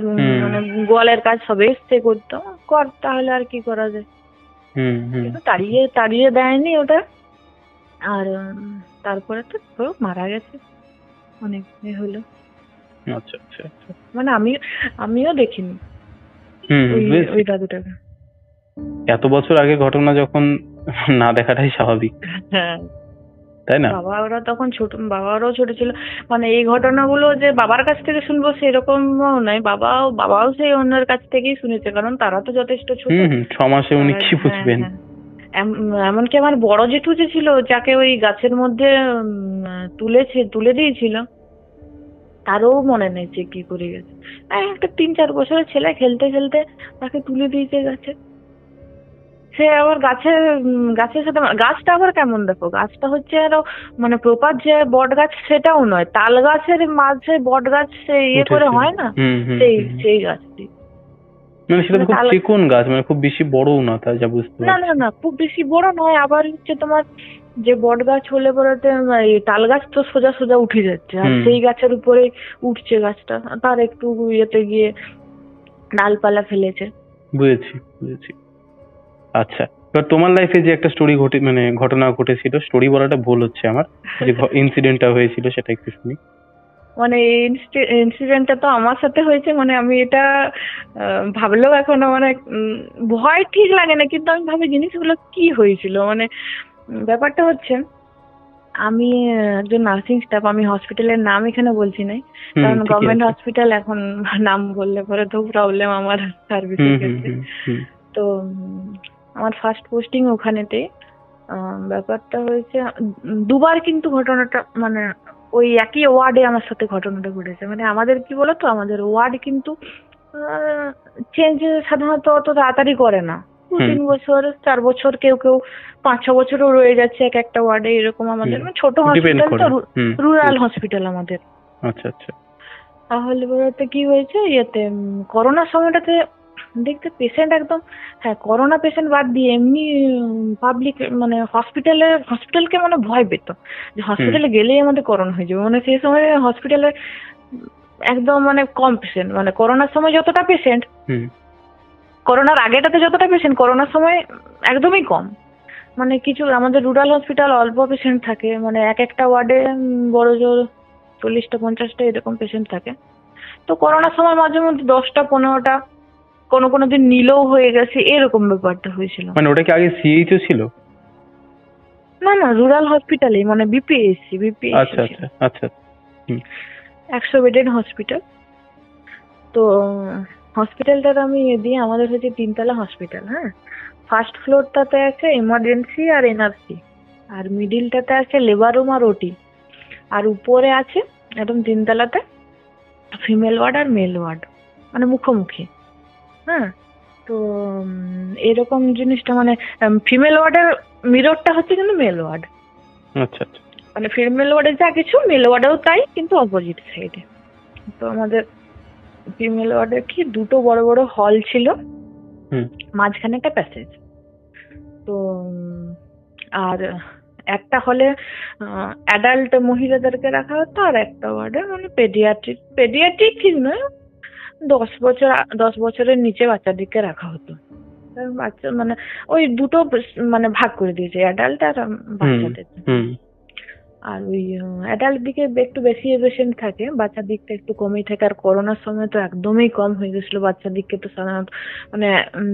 মানে গোয়ালের কাজ সবই সে করতো, কর, তাহলে আর কি করা যায়। কিন্তু তাড়িয়ে দেয়নি ওটা। আর তারপরে তো মারা গেছে, অনেক হলো। আচ্ছা আচ্ছা, মানে আমিও দেখিনি ওই দাদুটাকে। এত বছর আগে ঘটনা যখন না দেখাটাই স্বাভাবিক, হ্যাঁ তাই না? বাবারাও তখন ছোট, বাবারাও ছোট ছিল, মানে এই ঘটনাগুলো যে বাবার কাছ থেকে শুনবো সেরকম নয়, বাবাও সেই অন্যের কাছ থেকেই শুনেছে, কারণ তারা তো যথেষ্ট ছোট। 6 মাসে উনি কি বুঝবেন। এমনকি আমার বড় জেঠু যে ছিল, যাকে ওই গাছের মধ্যে তুলে দিয়েছিল, তারও মনে নেই যে কি করে গেছে। একটা 3-4 বছরের ছেলে খেলতে খেলতে তাকে তুলে দিয়েছে গাছে। সে আবার গাছের সাথে গাছটা আবার কেমন দেখো, গাছটা হচ্ছে আরো মানে প্রপার যে বট গাছ সেটাও নয়, তাল গাছের মাঝে বট গাছ সে ইয়ে করে উঠেছে। হয় না, হুম হুম সেই হুম। সেই গাছটি। মানে সেটা তো মানে খুব তাল, চিকন গাছ, মানে খুব বেশি বড়ও না, তাই যা বুঝতে না না পারছি। না খুব বেশি বড় নয়, আবার হচ্ছে তোমার যে বট গাছ হলে পরেতে এই তাল গাছ তো সোজা সোজা উঠে যাচ্ছে, আর হুম, সেই গাছের উপরে উঠছে গাছটা, তার একটু ইয়েতে গিয়ে ডালপালা ফেলেছে। বুঝেছি বুঝেছি। আচ্ছা, এবার তোমার লাইফে যে একটা স্টোরি মানে ঘটনা ঘটেছিল, স্টোরি বলাটা ভুল হচ্ছে আমার, যে ইনসিডেন্টটা হয়েছিল সেটা একটু শুনি। মানে ইনসিডেন্টটা তো আমার সাথে হয়েছে, মানে আমি এটা ভাবলেও এখনো মানে ভয় ঠিক লাগে না, কিন্তু আমি ভাবি জিনিসগুলো কি হয়েছিল। মানে ব্যাপারটা হচ্ছে আমি একজন নার্সিং স্টাফ, আমি হসপিটালের নাম এখানে বলছি না, হুম, কারণ ঠিকই গভর্নমেন্ট আছে। হসপিটাল এখন নাম বললে পরে তো প্রবলেম আমার হুম সার্ভিসের হুম ক্ষেত্রে। হুম হুম তো আমার ফার্স্ট পোস্টিং ওখানেতে। ব্যাপারটা হয়েছে দুবার কিন্তু ঘটনাটা মানে ওই একই ওয়ার্ডে আমার সাথে ঘটনাটা ঘটেছে। মানে আমাদের কি বলতো, আমাদের ওয়ার্ড কিন্তু চেঞ্জ সাধারণত অত তাড়াতাড়ি করে না, হুম। 2-3 বছর 4 বছর, কেউ কেউ 5-6 বছরও রয়ে যাচ্ছে এক একটা ওয়ার্ডে, এরকম আমাদের হুম, মানে ছোট ডিপেন্ড হসপিটাল তো, করে। হুম, রুরাল বুঝছি। হসপিটাল আমাদের। আচ্ছা আচ্ছা। তাহলে বলতে কি হয়েছে ইয়েতে করোনার সময়টাতে দেখতে পেশেন্ট একদম, হ্যাঁ করোনা পেশেন্ট বাদ দিয়ে এমনি পাবলিক মানে হসপিটালকে মানে ভয় পেত যে হুম হসপিটালে গেলেই আমাদের করোনা হয়ে যাবে। মানে সেই সময় হসপিটালে একদম মানে কম পেশেন্ট, মানে করোনার সময় যতটা পেশেন্ট, হুম করোনার আগেটাতে যতটা পেশেন্ট করোনার সময় একদমই কম। মানে কিছু আমাদের রুরাল হসপিটাল অল্প পেশেন্ট থাকে, মানে এক একটা ওয়ার্ডে বড় জোর 40টা 50টা এরকম পেশেন্ট থাকে। তো করোনার সময় মাঝে মধ্যে 10টা 15টা, কোনো কোনো দিন নীলও হয়ে গেছে, এরকম ব্যাপারটা হয়েছিল। মানে ওটা কি আগে সিএইচও ছিল? না না রুরাল হসপিটালে, মানে বিপিএসসি আচ্ছা ছিল, আচ্ছা আচ্ছা। হুম 100 বেডের হসপিটাল। তো হসপিটালটার আমি দিয়ে আমাদের হচ্ছে 3 তলা হসপিটাল, হ্যাঁ। ফার্স্ট ফ্লোরটাতে আছে এমার্জেন্সি আর এনআরসি, আর মিডিলটাতে আছে লেবার রুম আর ওটি, আর উপরে আছে একদম 3 তলাতে ফিমেল ওয়ার্ড আর মেল ওয়ার্ড, মানে মুখোমুখি, হ্যাঁ। তো এরকম জিনিসটা মানে ফিমেল ওয়ার্ডের মিররটা হচ্ছে কিন্তু মেল ওয়ার্ড, আচ্ছা আচ্ছা। মানে ফিমেল ওয়ার্ডে যা কিছু মেল ওয়ার্ডেও তাই, কিন্তু অপোজিট সাইডে। তো আমাদের ফিমেল ওয়ার্ডে কি দুটো বড় বড় হল ছিল, হুম মাঝখানে একটা প্যাসেজ। তো আর একটা হলে অ্যাডাল্ট মহিলাদেরকে রাখা হতো, আর একটা ওয়ার্ডে মানে পেডিয়াট্রিক ঠিক নয়, 10 বছর 10 বছরের নিচে বাচ্চাদেরকে রাখা হতো। কারণ বাচ্চা মানে ওই দুটো মানে ভাগ করে দিয়েছে, অ্যাডাল্ট আর হুম বাচ্চাদের। হুম আর ওই অ্যাডাল্ট দিকে একটু বেশি পেশেন্ট থাকে, বাচ্চার দিকটা একটু কমই থাকে। আর করোনার সময় তো একদমই কম হয়ে গেছিল বাচ্চার দিককে, তো সাধারণত মানে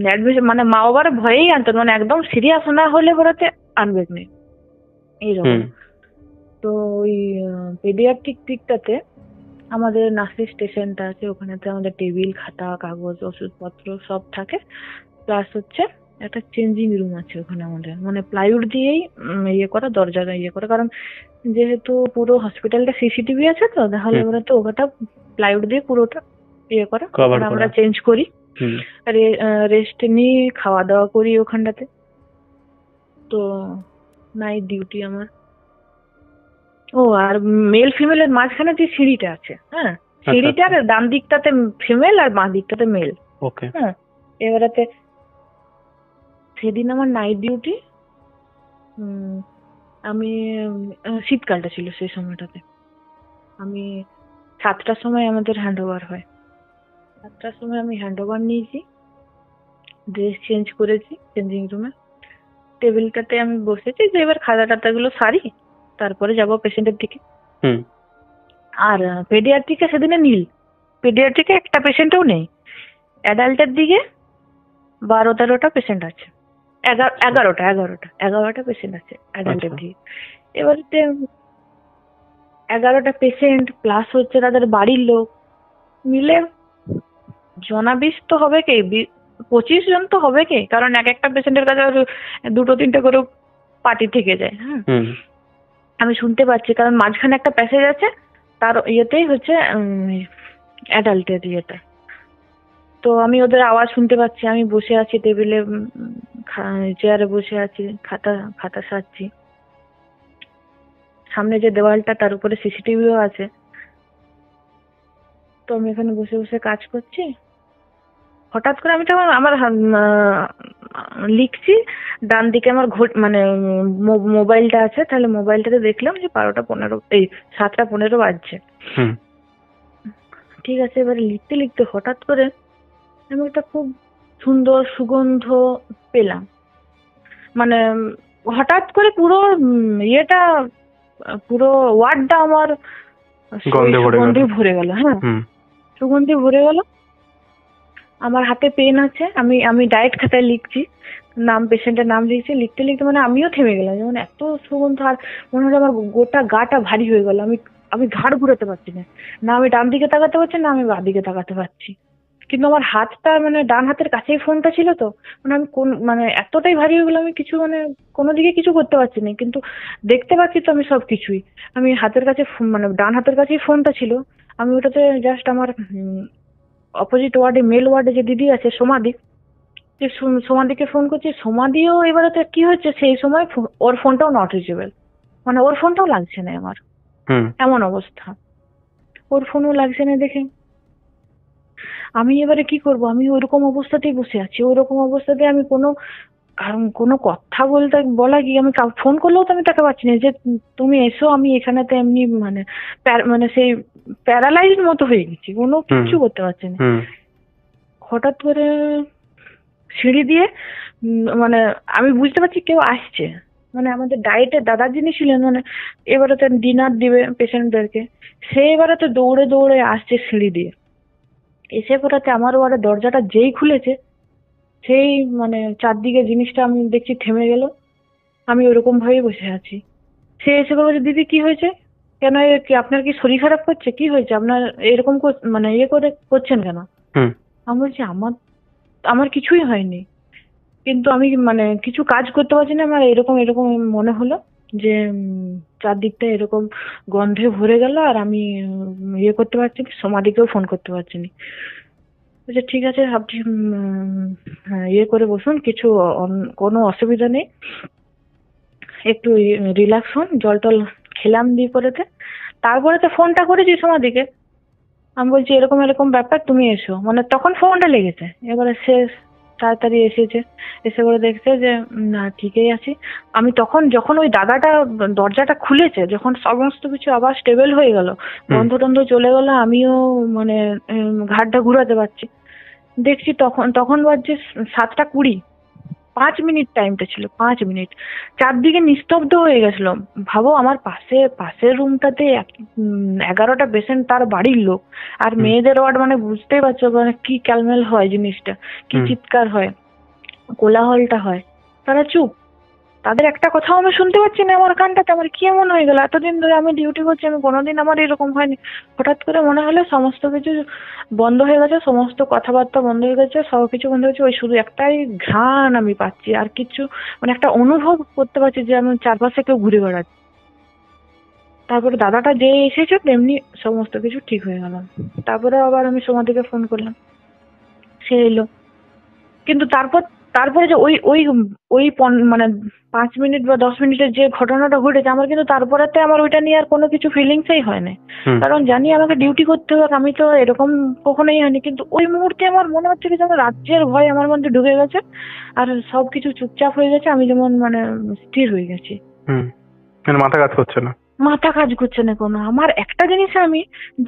অ্যাডমিশন মানে মা বাবার ভয়েই আনতো, মানে একদম সিরিয়াস না হলে ওরাতে আনবে না এইরকম। হুম তো ওই পেডিয়াট্রিক দিকটাতে আমাদের নার্সিং স্টেশনটা আছে, ওখানেতে আমাদের টেবিল খাতা কাগজ ওষুধপত্র সব থাকে, প্লাস হচ্ছে একটা চেঞ্জিং রুম আছে ওখানে আমাদের, মানে প্লাইউড দিয়েই ইয়ে করা, দরজা ইয়ে করা, কারণ যেহেতু পুরো হসপিটালটা সিসিটিভি আছে, তো তাহলে হুম। ওরা তো ওটা প্লাইউড দিয়ে পুরোটা ইয়ে করা, কভার ওখানে করা। আমরা চেঞ্জ করি, হুম রেস্ট নিয়ে খাওয়া দাওয়া করি ওখানটাতে। তো নাইট ডিউটি আমার। ও আর মেল ফিমেলের মাঝখানে যে সিঁড়িটা আছে, হ্যাঁ, আচ্ছা সিঁড়িটার আচ্ছা। ডান দিকটাতে ফিমেল আর বাঁ দিকটাতে মেল, ওকে। হ্যাঁ। এবারেতে সেদিন আমার নাইট ডিউটি, আমি শীতকালটা ছিল সেই সময়টাতে, আমি 7টার সময় আমাদের হ্যান্ড ওভার হয়, 7টার সময় আমি হ্যান্ড ওভার নিয়েছি, ড্রেস চেঞ্জ করেছি চেঞ্জিং রুমে, টেবিলটাতে আমি বসেছি যে এবার খাতা টাতাগুলো সারি, তারপরে যাব পেশেন্টের দিকে। হুম আর পেডিয়াট্রিকে সেদিনে নীল, পেডিয়াট্রিকে একটা পেশেন্টও নেই, অ্যাডাল্টের দিকে 12-13টা পেশেন্ট আছে, 11টা পেশেন্ট আছে অ্যাডাল্টের আচ্ছা। দিকে। এবারে 11টা পেশেন্ট প্লাস হচ্ছে তাদের বাড়ির লোক মিলে জনাবিশ তো হবে কে, 25 জন তো হবে কে, কারণ এক একটা পেশেন্টের কাছে 2-3টে করে পার্টি থেকে যায়, হ্যাঁ। হুম আমি শুনতে পাচ্ছি কারণ মাঝখানে একটা প্যাসেজ আছে, তার ইয়েতেই হচ্ছে অ্যাডাল্টের ইয়েটা। তো আমি ওদের আওয়াজ শুনতে পাচ্ছি, আমি বসে আছি টেবিলে, চেয়ারে বসে আছি, খাতা খাতা সারছি। সামনে যে দেওয়ালটা তার উপরে সিসিটিভিও আছে। তো আমি এখানে বসে বসে কাজ করছি। হঠাৎ করে আমি তখন আমার লিখছি, ডান দিকে আমার মানে মোবাইলটা আছে, তাহলে মোবাইলটাতে দেখলাম যে 12:15 এই 7:15 বাজছে। ঠিক আছে, এবারে লিখতে লিখতে হঠাৎ করে আমি একটা খুব সুন্দর সুগন্ধ পেলাম। মানে হঠাৎ করে পুরো ইয়েটা, পুরো ওয়ার্ডটা আমার সুগন্ধে ভরে গেল। হ্যাঁ, সুগন্ধে ভরে গেল। আমার হাতে পেন আছে, আমি ডায়েট খাতায় লিখছি, নাম, পেশেন্টের নাম লিখছি। লিখতে লিখতে মানে আমিও থেমে গেলাম, যেমন এত সুগন্ধ। আর মনে হলো আমার গোটা গাটা ভারী হয়ে গেল। আমি ঘাড় ঘুরাতে পারছি না, না আমি ডান দিকে তাকাতে পারছি, না আমি বাঁ দিকে তাকাতে পারছি। কিন্তু আমার হাতটা, মানে ডান হাতের কাছেই ফোনটা ছিল, তো মানে আমি মানে এতটাই ভারী হয়ে গেলো, আমি কিছু মানে কোনো দিকে কিছু করতে পারছি না, কিন্তু দেখতে পাচ্ছি তো আমি সব কিছুই। আমি হাতের কাছে, মানে ডান হাতের কাছেই ফোনটা ছিল। আমি ওটাতে জাস্ট আমার অপোজিট ওয়ার্ডে, মেল ওয়ার্ডে যে দিদি আছে সমাধি, যে সমাধিকে ফোন করছি। সমাধিও এবারে তো কি হচ্ছে, সেই সময় ওর ফোনটাও নট রিচেবল, মানে ওর ফোনটাও লাগছে না আমার, এমন অবস্থা। ওর ফোনও লাগছে না দেখে আমি এবারে কি করব? আমি ওইরকম অবস্থাতেই বসে আছি। ওইরকম অবস্থাতে আমি কোনো কথা বলা কি, আমি ফোন করলেও তো আমি তাকে পাচ্ছি না যে তুমি এসো, আমি এখানেতে এমনি মানে মানে সেই প্যারালাইজড মতো হয়ে গেছি, কোনো কিছু করতে পারছি না। হঠাৎ করে সিঁড়ি দিয়ে মানে আমি বুঝতে পারছি কেউ আসছে, মানে আমাদের ডায়েটে দাদা যিনি ছিলেন, মানে এবারে তো ডিনার দিবে পেশেন্টদেরকে, সে এবারে তো দৌড়ে দৌড়ে আসছে সিঁড়ি দিয়ে। এসে পড়াতে আমার ওয়ার্ডের দরজাটা যেই খুলেছে, সেই মানে চারদিকে জিনিসটা আমি দেখছি থেমে গেল। আমি ওরকম ভাবেই বসে আছি। সে এসে বলছে, দিদি কি হয়েছে, কেন কি আপনার কি শরীর খারাপ করছে, কি হয়েছে আপনার, এরকম মানে ইয়ে করে করছেন কেন? আমি বলছি আমার কিছুই হয়নি, কিন্তু আমি মানে কিছু কাজ করতে পারছি না। আমার এরকম এরকম মনে হলো যে চারদিকটা এরকম গন্ধে ভরে গেল, আর আমি ইয়ে করতে পারছি না, সমাধিকেও ফোন করতে পারছি না। বলছে ঠিক আছে, আপনি ইয়ে করে বসুন, কিছু কোনো অসুবিধা নেই, একটু রিল্যাক্স হন। জল টল খেলাম দিয়ে পরেতে, তারপরে তো ফোনটা করেছি সমাধিকে। আমি বলছি এরকম এরকম ব্যাপার, তুমি এসো, মানে তখন ফোনটা লেগেছে। এবারে সে তাড়াতাড়ি এসেছে, এসে করে দেখছে যে না ঠিকই আছি। আমি যখন ওই দাদাটা দরজাটা খুলেছে, যখন সমস্ত কিছু আবার স্টেবল হয়ে গেল, বন্ধ টন্ধ চলে গেল, আমিও মানে ঘাড়টা ঘুরাতে পারছি, দেখছি তখন বাজছে 7:20। 5 মিনিট টাইমটা ছিল, 5 মিনিট। চারদিকে নিস্তব্ধ হয়ে গেছিল। ভাবো, আমার পাশের রুমটাতে 11টা পেশেন্ট, তার বাড়ির লোক, আর মেয়েদের ওয়ার্ড, মানে বুঝতেই পারছো মানে কি ক্যালমেল হয় জিনিসটা, কি চিৎকার হয়, কোলাহলটা হয়। তারা চুপ, তাদের একটা কথাও আমি শুনতে পাচ্ছি না আমার কানটাতে। আমার কি এমন হয়ে গেল? এতদিন ধরে আমি ডিউটি করছি, আমি কোনোদিন আমার এরকম হয়নি। হঠাৎ করে মনে হলো সমস্ত কিছু বন্ধ হয়ে গেছে, সমস্ত কথাবার্তা বন্ধ হয়ে গেছে, সবকিছু বন্ধ হয়ে গেছে। ওই শুধু একটাই ঘ্রাণ আমি পাচ্ছি, আর কিছু মানে একটা অনুভব করতে পারছি যে আমি চারপাশে কেউ ঘুরে বেড়াচ্ছি। তারপরে দাদাটা যে এসেছে তেমনি সমস্ত কিছু ঠিক হয়ে গেল। তারপরে আবার আমি সমাধিকে ফোন করলাম, সে এলো। কিন্তু তারপরে যে ওই মানে 5 মিনিট বা 10 মিনিটের যে ঘটনাটা ঘটেছে, আমার কিন্তু তারপরেতে আমার ওইটা নিয়ে আর কোনো কিছু ফিলিংসই হয় না। কারণ জানি আমাকে ডিউটি করতে হবে, আমি তো এরকম কখনোই হয়নি। কিন্তু ওই মুহূর্তে আমার মনে হচ্ছে কি যেন রাজ্যের ভয় আমার মধ্যে ঢুকে গেছে, আর সবকিছু চুপচাপ হয়ে গেছে। আমি যেমন মানে স্থির হয়ে গেছি, মাথা কাজ করছে না, মাথা কাজ করছে না কোনো। আমার একটা জিনিস আমি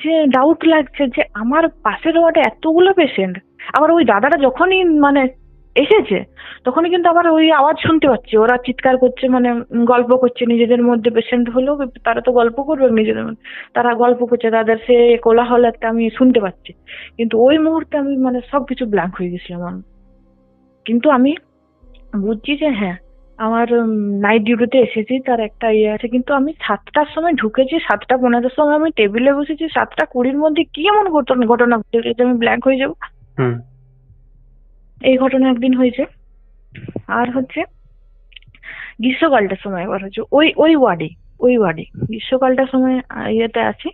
যে ডাউট লাগছে যে আমার পাশের ওয়ার্ডে এতগুলো পেশেন্ট, আবার ওই দাদাটা যখনই মানে এসেছে তখনই কিন্তু আবার ওই আওয়াজ শুনতে পাচ্ছি, ওরা চিৎকার করছে, মানে গল্প করছে নিজেদের মধ্যে। পেশেন্ট হলেও তারা তো গল্প করবে নিজেদের মধ্যে, তারা গল্প করছে, তাদের সে কোলাহল একটা আমি শুনতে পাচ্ছি। কিন্তু ওই মুহূর্তে আমি মানে সবকিছু ব্ল্যাঙ্ক হয়ে গেছিলাম। কিন্তু আমি বুঝছি যে হ্যাঁ, আমার নাইট ডিউটিতে এসেছি, তার একটা ইয়ে আছে। কিন্তু আমি 7টার সময় ঢুকেছি, 7:15 সময় আমি টেবিলে বসেছি, 7:20 মধ্যে কি এমন ঘটনা ঘটে গেছে আমি ব্ল্যাঙ্ক হয়ে যাবো। এই ঘটনা একদিন হয়েছে। আর হচ্ছে গ্রীষ্মকালটার সময় একবার হচ্ছে ওই ওয়ার্ডে গ্রীষ্মকালটার সময় ইয়েতে আছি,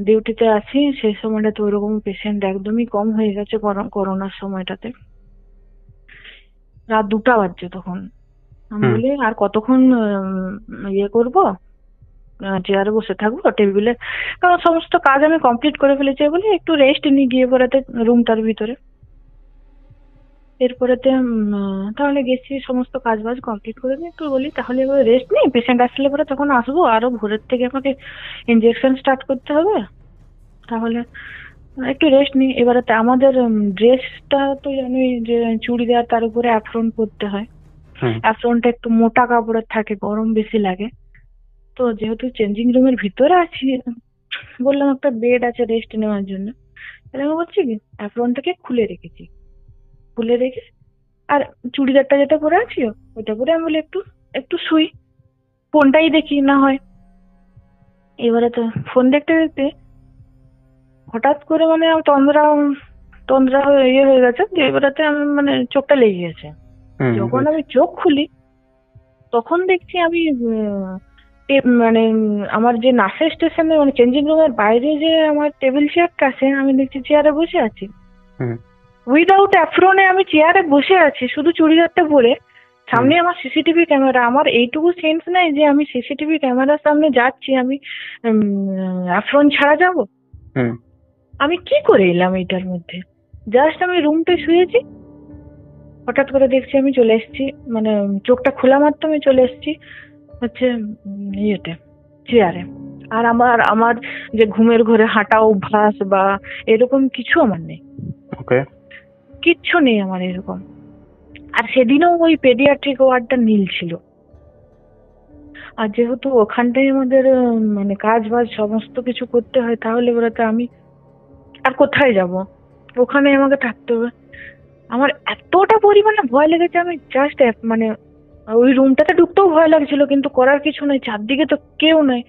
ডিউটিতে আছি, সেই সময়টা তো ওইরকম পেশেন্ট একদমই কম হয়ে গেছে করোনার সময়টাতে। রাত 2টা বাজছে তখন। আমি বলি আর কতক্ষণ ইয়ে করবো, চেয়ারে বসে থাকবো টেবিলে, কারণ সমস্ত কাজ আমি কমপ্লিট করে ফেলেছি বলে একটু রেস্ট নিয়ে গিয়ে পড়াতে রুমটার ভিতরে। এরপরেতে তাহলে গেছি সমস্ত কাজ বাজ কমপ্লিট করে দিয়ে একটু বলি তাহলে এবার রেস্ট নিই, পেশেন্ট আসলে পরে তখন আসবো, আরো ভোরের থেকে আমাকে ইনজেকশন স্টার্ট করতে হবে, তাহলে একটু রেস্ট নিই। এবারে আমাদের ড্রেসটা তো জানোই যে চুড়িদার, তার উপরে অ্যাপ্রন পরতে হয়। অ্যাপ্রনটা একটু মোটা কাপড়ের থাকে, গরম বেশি লাগে। তো যেহেতু চেঞ্জিং রুমের ভিতরে আছি, বললাম একটা বেড আছে রেস্ট নেওয়ার জন্য, তাহলে আমি বলছি কি অ্যাপ্রনটাকে খুলে রেখেছি, খুলে রেখে আর চুড়িদারটা যেটা পরে আছি ওইটা পরে আমি বলি একটু একটু শুই, ফোনটাই দেখি না হয়। এবারে তো ফোন দেখতে দেখতে হঠাৎ করে মানে তন্দ্রা তন্দ্রা ইয়ে হয়ে গেছে, যে এবারেতে আমি মানে চোখটা লেগে গেছে। যখন আমি চোখ খুলি তখন দেখছি আমি মানে আমার যে নার্সের স্টেশনে মানে চেঞ্জিং রুমের বাইরে যে আমার টেবিল চেয়ারটা আছে, আমি দেখছি চেয়ারে বসে আছি উইদাউট অ্যাপ্রনে, আমি চেয়ারে বসে আছি শুধু চুড়িদারটা পরে। সামনে আমার সিসিটিভি ক্যামেরা, আমার এইটুকু সেন্স নাই যে আমি সিসিটিভি ক্যামেরার সামনে যাচ্ছি, আমি অ্যাপ্রন ছাড়া যাব? আমি কি করে এলাম এইটার মধ্যে? জাস্ট আমি রুমটা শুয়েছি, হঠাৎ করে দেখছি আমি চলে এসেছি, মানে চোখটা খোলা মাত্র আমি চলে এসেছি হচ্ছে ইয়েতে চেয়ারে। আর আমার যে ঘুমের ঘরে হাঁটা অভ্যাস বা এরকম কিছু আমার নেই, কিচ্ছু নেই আমার এরকম। আর সেদিনও ওই পেডিয়াট্রিক ওয়ার্ডটা নীল ছিল। আর যেহেতু ওখানটাই আমাদের মানে কাজ বাজ সমস্ত কিছু করতে হয়, তাহলে বলতে আমি আর কোথায় যাব, ওখানে আমাকে থাকতে হবে। আমার এতটা পরিমাণে ভয় লেগেছে, আমি জাস্ট মানে ওই রুমটাতে ঢুকতেও ভয় লাগছিল, কিন্তু করার কিছু নেই, চারদিকে তো কেউ নেই।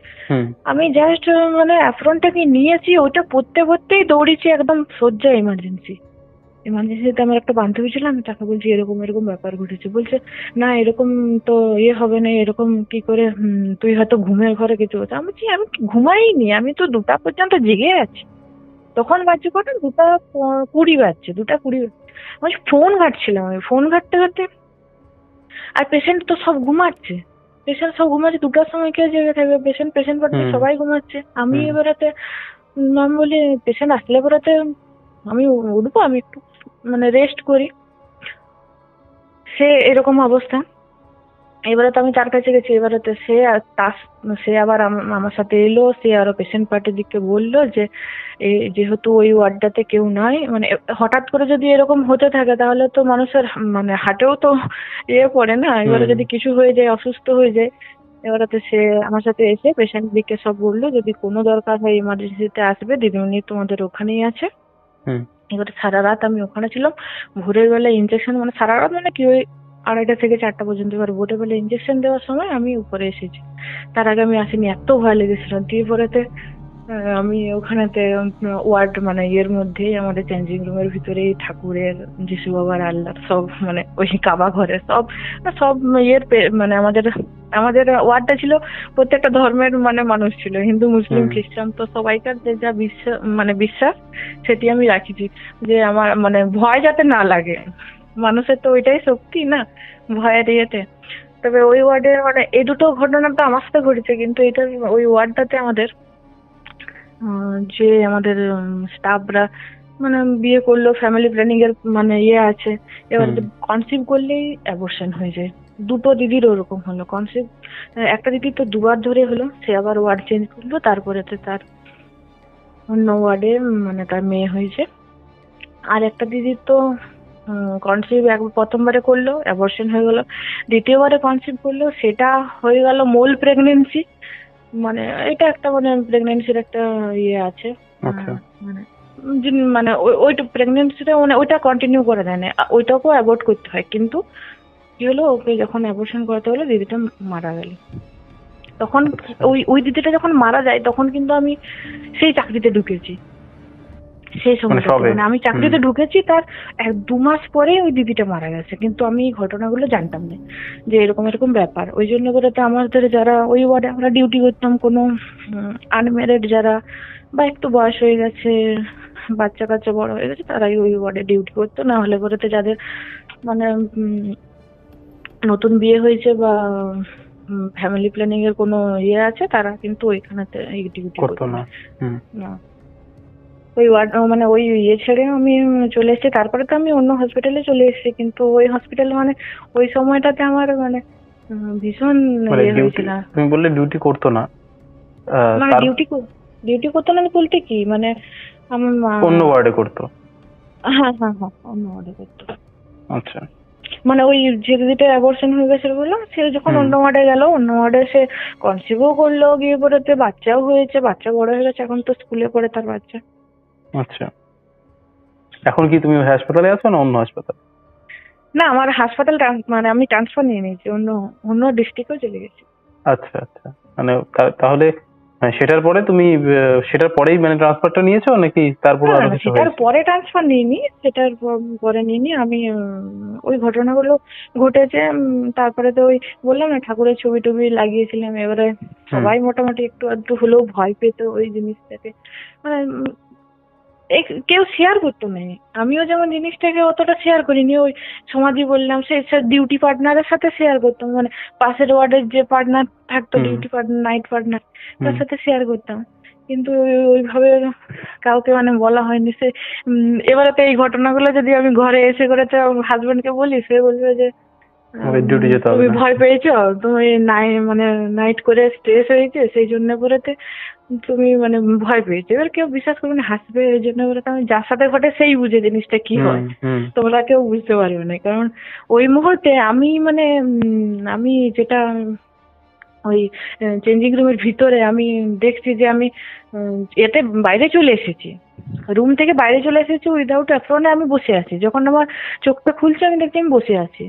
আমি জাস্ট মানে অ্যাপ্রনটাকে নিয়েছি, ওটা পড়তে পড়তেই দৌড়েছি একদম শয্যা এমার্জেন্সিতে। আমার একটা বান্ধবী ছিল, আমি তাকে বলছি এরকম এরকম ব্যাপার ঘটেছে, বলছে না এরকম তো ইয়ে হবে না, এরকম কি করে, তুই হয়তো ঘুমের ঘরে কিছু হচ্ছে। আমি বলছি আমি ঘুমাইনি, আমি তো 2টা পর্যন্ত জেগে আছি। তখন বাজছে কটা, 2:20 বাজছে, 2:20। আমি ফোন ঘাটছিলাম, আমি ফোন ঘাটতে ঘাটতে, আর পেশেন্ট তো সব ঘুমাচ্ছে, 2টার সময় কে জেগে থাকবে? পেশেন্ট পার্টি সবাই ঘুমাচ্ছে। আমি এবারেতে আমি বলি পেশেন্ট আসলে পরেতে আমি উঠবো, আমি একটু মানে রেস্ট করি, সে এরকম অবস্থা। এবারে তো আমি তার কাছে গেছি, এবারে তো সে আবার আমার সাথে এলো, সে আরো পেশেন্ট পার্টির দিকে বললো যে যেহেতু ওই ওয়ার্ডটাতে কেউ নাই, মানে হঠাৎ করে যদি এরকম হতে থাকে তাহলে তো মানুষের মানে হাটেও তো পড়ে না, এবারে যদি কিছু হয়ে যায়, অসুস্থ হয়ে যায়। এবারে তো সে আমার সাথে এসে পেশেন্ট দিকে সব বললো, যদি কোনো দরকার হয় ইমার্জেন্সিতে আসবে, দিদিমণি তোমাদের ওখানেই আছে। এবারে সারা রাত আমি ওখানে ছিলাম। ভোরের বেলা ইনজেকশন, মানে সারা রাত মানে কি ওই 2:30 থেকে 4টা পর্যন্ত। এবার ভোরের বেলা ইনজেকশন দেওয়ার সময় আমি উপরে এসেছি, তার আগে আমি আসিনি, এত ভয় লেগেছিল। দিয়ে পরেতে আমি ওখানেতে ওয়ার্ড মানে ইয়ের মধ্যেই, আমাদের চেঞ্জিং রুমের ভিতরেই ঠাকুরের, যিশু বাবার, আল্লাহর সব মানে ওই কাবা ঘরে সব ইয়ের মানে আমাদের ওয়ার্ডটা ছিল প্রত্যেকটা ধর্মের মানে মানুষ ছিল, হিন্দু মুসলিম খ্রিস্টান, তো সবাইকার যে যা বিশ্বাস সেটি আমি রাখিছি, যে আমার মানে ভয় যাতে না লাগে। মানুষের তো ওইটাই শক্তি না, ভয়ের ইয়েতে। তবে ওই ওয়ার্ডের মানে এই দুটো ঘটনা তো আমার সাথে ঘটেছে, কিন্তু এটা ওই ওয়ার্ডটাতে আমাদের যে আমাদের স্টাফরা মানে বিয়ে করলো, ফ্যামিলি প্ল্যানিং এর মানে আছে, এবার কনসিভ করলেই অ্যাবর্শন হয়ে যায়। 2টো দিদির ওরকম হলো কনসিভ, একটা দিদি তো 2বার ধরে হলো, সে আবার ওয়ার্ড চেঞ্জ করলো, তারপরে তার অন্য ওয়ার্ডে মানে তার মেয়ে হয়েছে। আর একটা দিদি তো কনসিভ প্রথমবারে করলো, অ্যাবর্শন হয়ে গেল, দ্বিতীয়বারে কনসিভ করলো, সেটা হয়ে গেল মোল প্রেগনেন্সি। মানে এটা একটা মানে প্রেগনেন্সির একটা আছে, মানে মানে ওইটা প্রেগনেন্সিটা মানে ওইটা কন্টিনিউ করা যায় না, ওইটাকেও অ্যাভয়েড করতে হয়। কিন্তু কি হলো, ওকে যখন অ্যাবর্শন করতে হলো, দিদিটা মারা গেল। তখন ওই দিদিটা যখন মারা যায়, তখন কিন্তু আমি সেই চাকরিতে ঢুকেছি, সেই সময়টা সবে? মানে আমি চাকরিতে ঢুকেছি তার 1-2 মাস পরে ওই দিদিটা মারা গেছে, কিন্তু আমি এই ঘটনাগুলো জানতাম না যে এরকম এরকম ব্যাপার। ওই জন্য করে তো আমাদের যারা ওই ওয়ার্ডে আমরা ডিউটি করতাম, কোনো আনম্যারিড যারা বা একটু বয়স হয়ে গেছে, বাচ্চা কাচ্চা বড় হয়ে গেছে, তারাই ওই ওয়ার্ডে ডিউটি করতো। না হলে করে তো যাদের মানে নতুন বিয়ে হয়েছে বা ফ্যামিলি প্ল্যানিং এর কোনো ইয়ে আছে, তারা কিন্তু ওইখানেতে এই ডিউটি করতো না। না। ওই ওয়ার্ড মানে ওই ইয়ে ছেড়ে আমি চলে এসেছি। তারপরে তো আমি অন্য হসপিটালে চলে এসেছি, কিন্তু ওই হসপিটালে মানে ওই সময়টাতে আমার মানে ভীষণ মানে ইয়ে ডিউটি, হয়েছিল। তুমি বললে ডিউটি করতো না, মানে ডিউটি করতো না বলতে কি, মানে আমার অন্য ওয়ার্ডে করতো? হ্যাঁ হ্যাঁ হ্যাঁ, অন্য ওয়ার্ডে করতো। আচ্ছা। মানে ওই যে দিদিটা অ্যাবর্শন হয়ে গেছিল বললাম, সে যখন অন্য ওয়ার্ডে গেল, অন্য ওয়ার্ডে সে কনসিভও করলো, গিয়ে পড়েতে বাচ্চাও হয়েছে, বাচ্চা বড় হয়ে গেছে, এখন তো স্কুলে পড়ে তার বাচ্চা। আচ্ছা, এখন কি তুমি হাসপাতালে আছো না অন্য হাসপাতাল? না, আমার হাসপাতাল মানে আমি ট্রান্সফার নিয়ে নিয়েছি, অন্য অন্য ডিস্ট্রিক্টেও চলে গেছি। আচ্ছা আচ্ছা, মানে তাহলে সেটার পরে তুমি সেটার পরেই মানে ট্রান্সফারটা নিয়েছো নাকি তারপর আরো কিছু সেটার হয়েছে? পরে ট্রান্সফার নিইনি, সেটার পরে নিইনি আমি। ওই ঘটনাগুলো ঘটেছে, তারপরে তো ওই বললাম না ঠাকুরের ছবি টবি লাগিয়েছিলাম, এবারে সবাই মোটামুটি একটু একটু হলেও ভয় পেত ওই জিনিসটাকে। মানে কেউ শেয়ার করতো না, আমিও যেমন জিনিসটাকে অতটা শেয়ার করিনি। ওই সমাধি বললাম, সেই ডিউটি পার্টনারের সাথে শেয়ার করতাম, মানে পাশের ওয়ার্ডের যে পার্টনার থাকতো, ডিউটি পার্টনার, নাইট পার্টনার, তার সাথে শেয়ার করতাম, কিন্তু ওইভাবে কাউকে মানে বলা হয়নি। সে এবারে তো এই ঘটনাগুলো যদি আমি ঘরে এসে করে তো হাজবেন্ডকে বলি, সে বলবে যে ডিউটি যেতে হবে তুমি না। ভয় পেয়েছো, তুমি মানে নাইট করে স্ট্রেস হয়েছে, সেই জন্য করেতে তুমি মানে ভয় পেয়েছো। এবার কেউ বিশ্বাস করবে না, হাসবে। এই জন্য করে আমি যার সাথে ঘটে সেই বুঝে জিনিসটা কি হয়, তোমরা কেউ বুঝতে পারবে না। কারণ ওই মুহূর্তে আমি মানে আমি যেটা ওই চেঞ্জিং রুমের ভিতরে আমি দেখছি যে আমি এতে বাইরে চলে এসেছি, রুম থেকে বাইরে চলে এসেছি উইদাউট অ্যাপ্রনে। আমি বসে আছি, যখন আমার চোখটা খুলছে আমি দেখছি আমি বসে আছি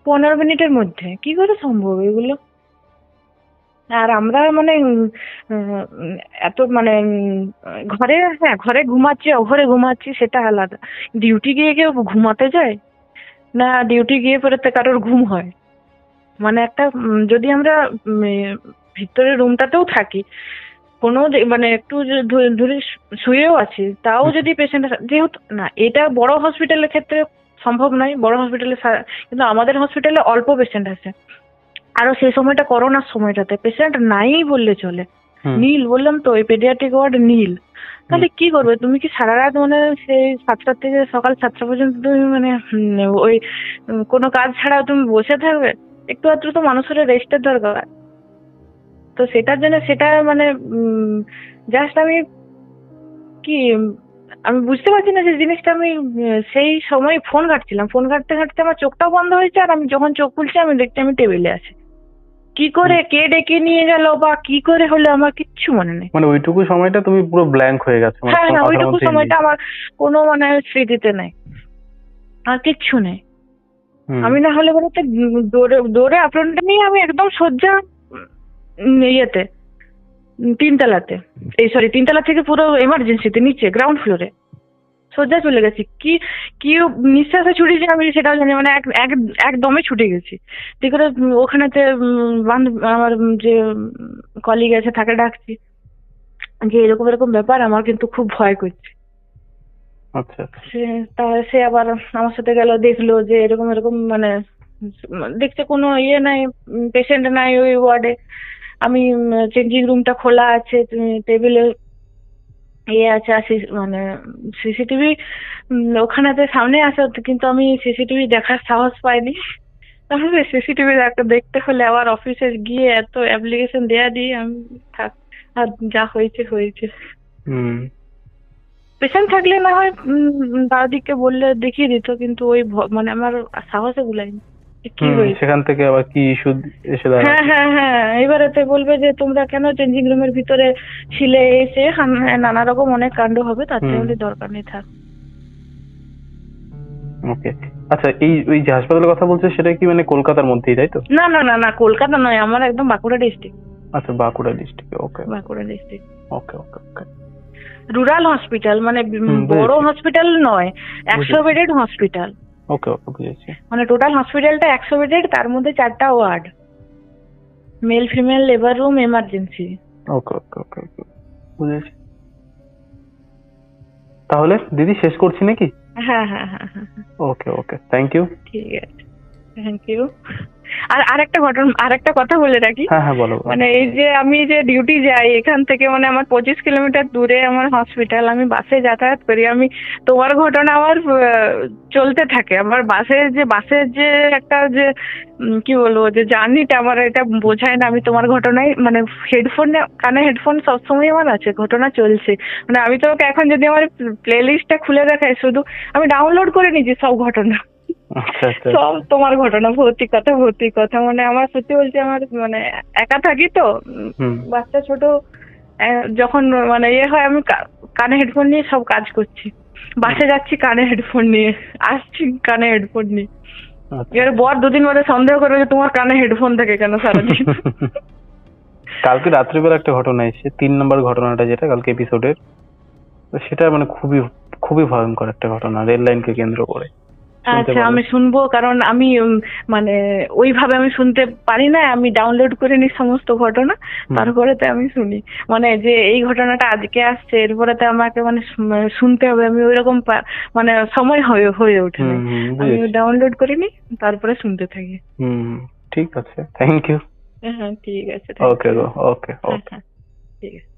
15 মিনিটের মধ্যে। কি করে সম্ভব এগুলো? আর আমরা মানে এত মানে ঘরে, হ্যাঁ ঘরে ঘুমাচ্ছি, অঘরে ঘুমাচ্ছি, সেটা আলাদা। ডিউটি গিয়ে কেউ ঘুমাতে যায় না, ডিউটি গিয়ে পরে তো কারোর ঘুম হয়? মানে একটা যদি আমরা ভিতরের রুমটাতেও থাকি, কোনো মানে একটু ধরে শুয়েও আছি, তাও যদি পেশেন্ট, যেহেতু না এটা বড় হসপিটালের ক্ষেত্রে সম্ভব নয়, বড় হসপিটালে, কিন্তু আমাদের হসপিটালে অল্প পেশেন্ট আছে। আরো সেই সময়টা করোনার সময়টাতে পেশেন্ট নাই বললে চলে, নীল। বললাম তো ওই পেডিয়াট্রিক ওয়ার্ড নীল। তাহলে কি করবে তুমি? কি সারা রাত মানে সেই 7টা থেকে সকাল 7টা পর্যন্ত তুমি মানে ওই কোনো কাজ ছাড়া তুমি বসে থাকবে? একটু আধটু তো মানুষের রেস্টের দরকার। তো সেটার জন্য সেটা মানে জাস্ট আমি কি আমি বুঝতে পারছি না যে জিনিসটা আমি সেই সময় ফোন ঘাটছিলাম, ফোন ঘাটতে ঘাটতে আমার চোখটাও বন্ধ হয়েছে, আর আমি যখন চোখ খুলছি আমি দেখছি আমি টেবিলে আছি। কি করে কে ডেকে নিয়ে গেল বা কি করে হলো আমার কিচ্ছু মনে নেই। মানে ওইটুকু সময়টা তুমি পুরো ব্ল্যাঙ্ক হয়ে গেছো? হ্যাঁ হ্যাঁ, ওইটুকু সময়টা আমার কোনো মানে স্মৃতিতে নেই, আর কিচ্ছু নেই। আমি না হলে বলতে দৌড়ে দৌড়ে আপনারটা নিয়ে আমি একদম শয্যা ইয়েতে 3তলাতে, এই সরি 3তলা থেকে পুরো এমার্জেন্সিতে নিচে গ্রাউন্ড ফ্লোরে শয্যা চলে গেছি। কি কি নিঃশ্বাসে ছুটেছি আমি সেটাও জানি, মানে একদমে ছুটে গেছি। ঠিক করে ওখানেতে আমার যে কলিগ আছে তাকে ডাকছি যে এরকম এরকম ব্যাপার, আমার কিন্তু খুব ভয় করছে। আচ্ছা, সে আবার আমার সাথে গেল, দেখলো যে এরকম এরকম মানে দেখছে কোনো ইয়ে নাই, পেশেন্ট নাই ওই ওয়ার্ডে। আমি চেঞ্জিং রুমটা খোলা আছে, টেবিলে ইয়ে আছে, মানে সিসিটিভি ওখানেতে সামনে আসে, কিন্তু আমি সিসিটিভি দেখার সাহস পাইনি। তাহলে সিসিটিভি দেখতে হলে আবার অফিসে গিয়ে এত অ্যাপ্লিকেশন দেয়া দিয়ে আমি থাক, আর যা হয়েছে হয়েছে। পেশেন্ট থাকলে না হয় দাদিকে বললে দেখিয়ে দিত, কিন্তু ওই মানে আমার সাহসে গুলাইনি। কি হয়েছে সেখান থেকে আবার কি ইস্যু এসে দাঁড়ায়? হ্যাঁ হ্যাঁ হ্যাঁ, এবারেতে বলবে যে তোমরা কেন চেঞ্জিং রুমের ভিতরে ছিলে, এসে নানা রকম অনেক কাণ্ড হবে, তার চেয়ে দরকার নেই, থাক। ওকে, আচ্ছা, এই ওই যে হাসপাতালের কথা বলছো সেটা কি মানে কলকাতার মধ্যেই, তাই তো? না না না না, কলকাতা নয়, আমার একদম বাঁকুড়া ডিস্ট্রিক্ট। আচ্ছা, বাঁকুড়া ডিস্ট্রিক্টে। ওকে, বাঁকুড়া ডিস্ট্রিক্ট। ওকে ওকে ওকে। রুরাল হসপিটাল, মানে বড় বুঝেছি। হসপিটাল নয়, 100 বেডেড হসপিটাল। ওকে ওকে, বুঝেছি। মানে টোটাল হসপিটালটা 100 বেডেড, তার মধ্যে 4টা ward, male female, labour room, emergency. Okay okay okay okay, বুঝেছি। তাহলে দিদি শেষ করছি নাকি? হ্যাঁ হ্যাঁ হ্যাঁ হ্যাঁ হ্যাঁ, ওকে ওকে, থ্যাংক ইউ। ঠিক আছে, থ্যাংক ইউ। আর একটা কথা বলে রাখি, হ্যাঁ হ্যাঁ, বলো বলো। মানে এই যে আমি যে ডিউটি যাই এখান থেকে, মানে আমার 25 কিলোমিটার দূরে আমার হসপিটাল, আমি বাসে যাতায়াত করি। আমি তোমার ঘটনা আমার চলতে থাকে, আমার বাসের যে একটা যে কি বলবো, যে জার্নিটা আমার এটা বোঝায় না। আমি তোমার ঘটনায় মানে কানে হেডফোন সবসময় আমার আছে, ঘটনা চলছে। মানে আমি তোমাকে এখন যদি আমার প্লে লিস্টটা খুলে দেখাই, শুধু আমি ডাউনলোড করে নিয়েছি সব ঘটনা, আচ্ছা আচ্ছা, সব তোমার ঘটনা, ভর্তি কথা। মানে আমার সত্যি বলছি, আমার মানে একা থাকি তো, বাচ্চা ছোট, যখন মানে হয়, আমি কানে হেডফোন নিয়ে সব কাজ করছি, বাসে যাচ্ছি কানে হেডফোন নিয়ে, আসছি কানে হেডফোন নিয়ে। আচ্ছা। এবার বর 2 দিন বাদে সন্দেহ করে যে তোমার কানে হেডফোন থাকে কেন সারাদিন। কালকে রাত্রিবেলা একটা ঘটনা এসেছে, 3 নম্বর ঘটনাটা যেটা কালকে এপিসোডের, তো সেটা মানে খুবই খুবই ভয়ঙ্কর একটা ঘটনা, রেল লাইনকে কেন্দ্র করে। শুনতে আচ্ছা, পারো? আমি শুনবো, কারণ আমি মানে ওইভাবে আমি শুনতে পারি না, আমি ডাউনলোড করে নিই সমস্ত ঘটনা, তারপরে তো আমি শুনি। মানে যে এই ঘটনাটা আজকে আসছে, এরপরে তো আমাকে মানে শুনতে হবে, আমি ওইরকম মানে সময় হয়ে ওঠে না, আমি ডাউনলোড করে নিই, তারপরে শুনতে থাকি। ঠিক আছে, থ্যাংক ইউ। হ্যাঁ ঠিক আছে, ওকে গো, ওকে ওকে, ঠিক আছে।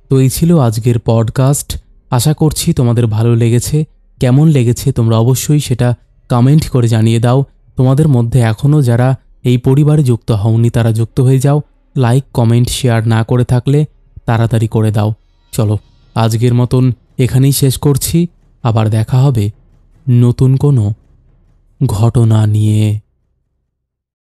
তো এই ছিল আজকের পডকাস্ট। আশা করছি তোমাদের ভালো লেগেছে। কেমন লেগেছে তোমরা অবশ্যই সেটা কমেন্ট করে জানিয়ে দাও। তোমাদের মধ্যে এখনও যারা এই পরিবারে যুক্ত হওনি তারা যুক্ত হয়ে যাও। লাইক কমেন্ট শেয়ার না করে থাকলে তাড়াতাড়ি করে দাও। চলো আজকের মতন এখানেই শেষ করছি। আবার দেখা হবে নতুন কোনো ঘটনা নিয়ে।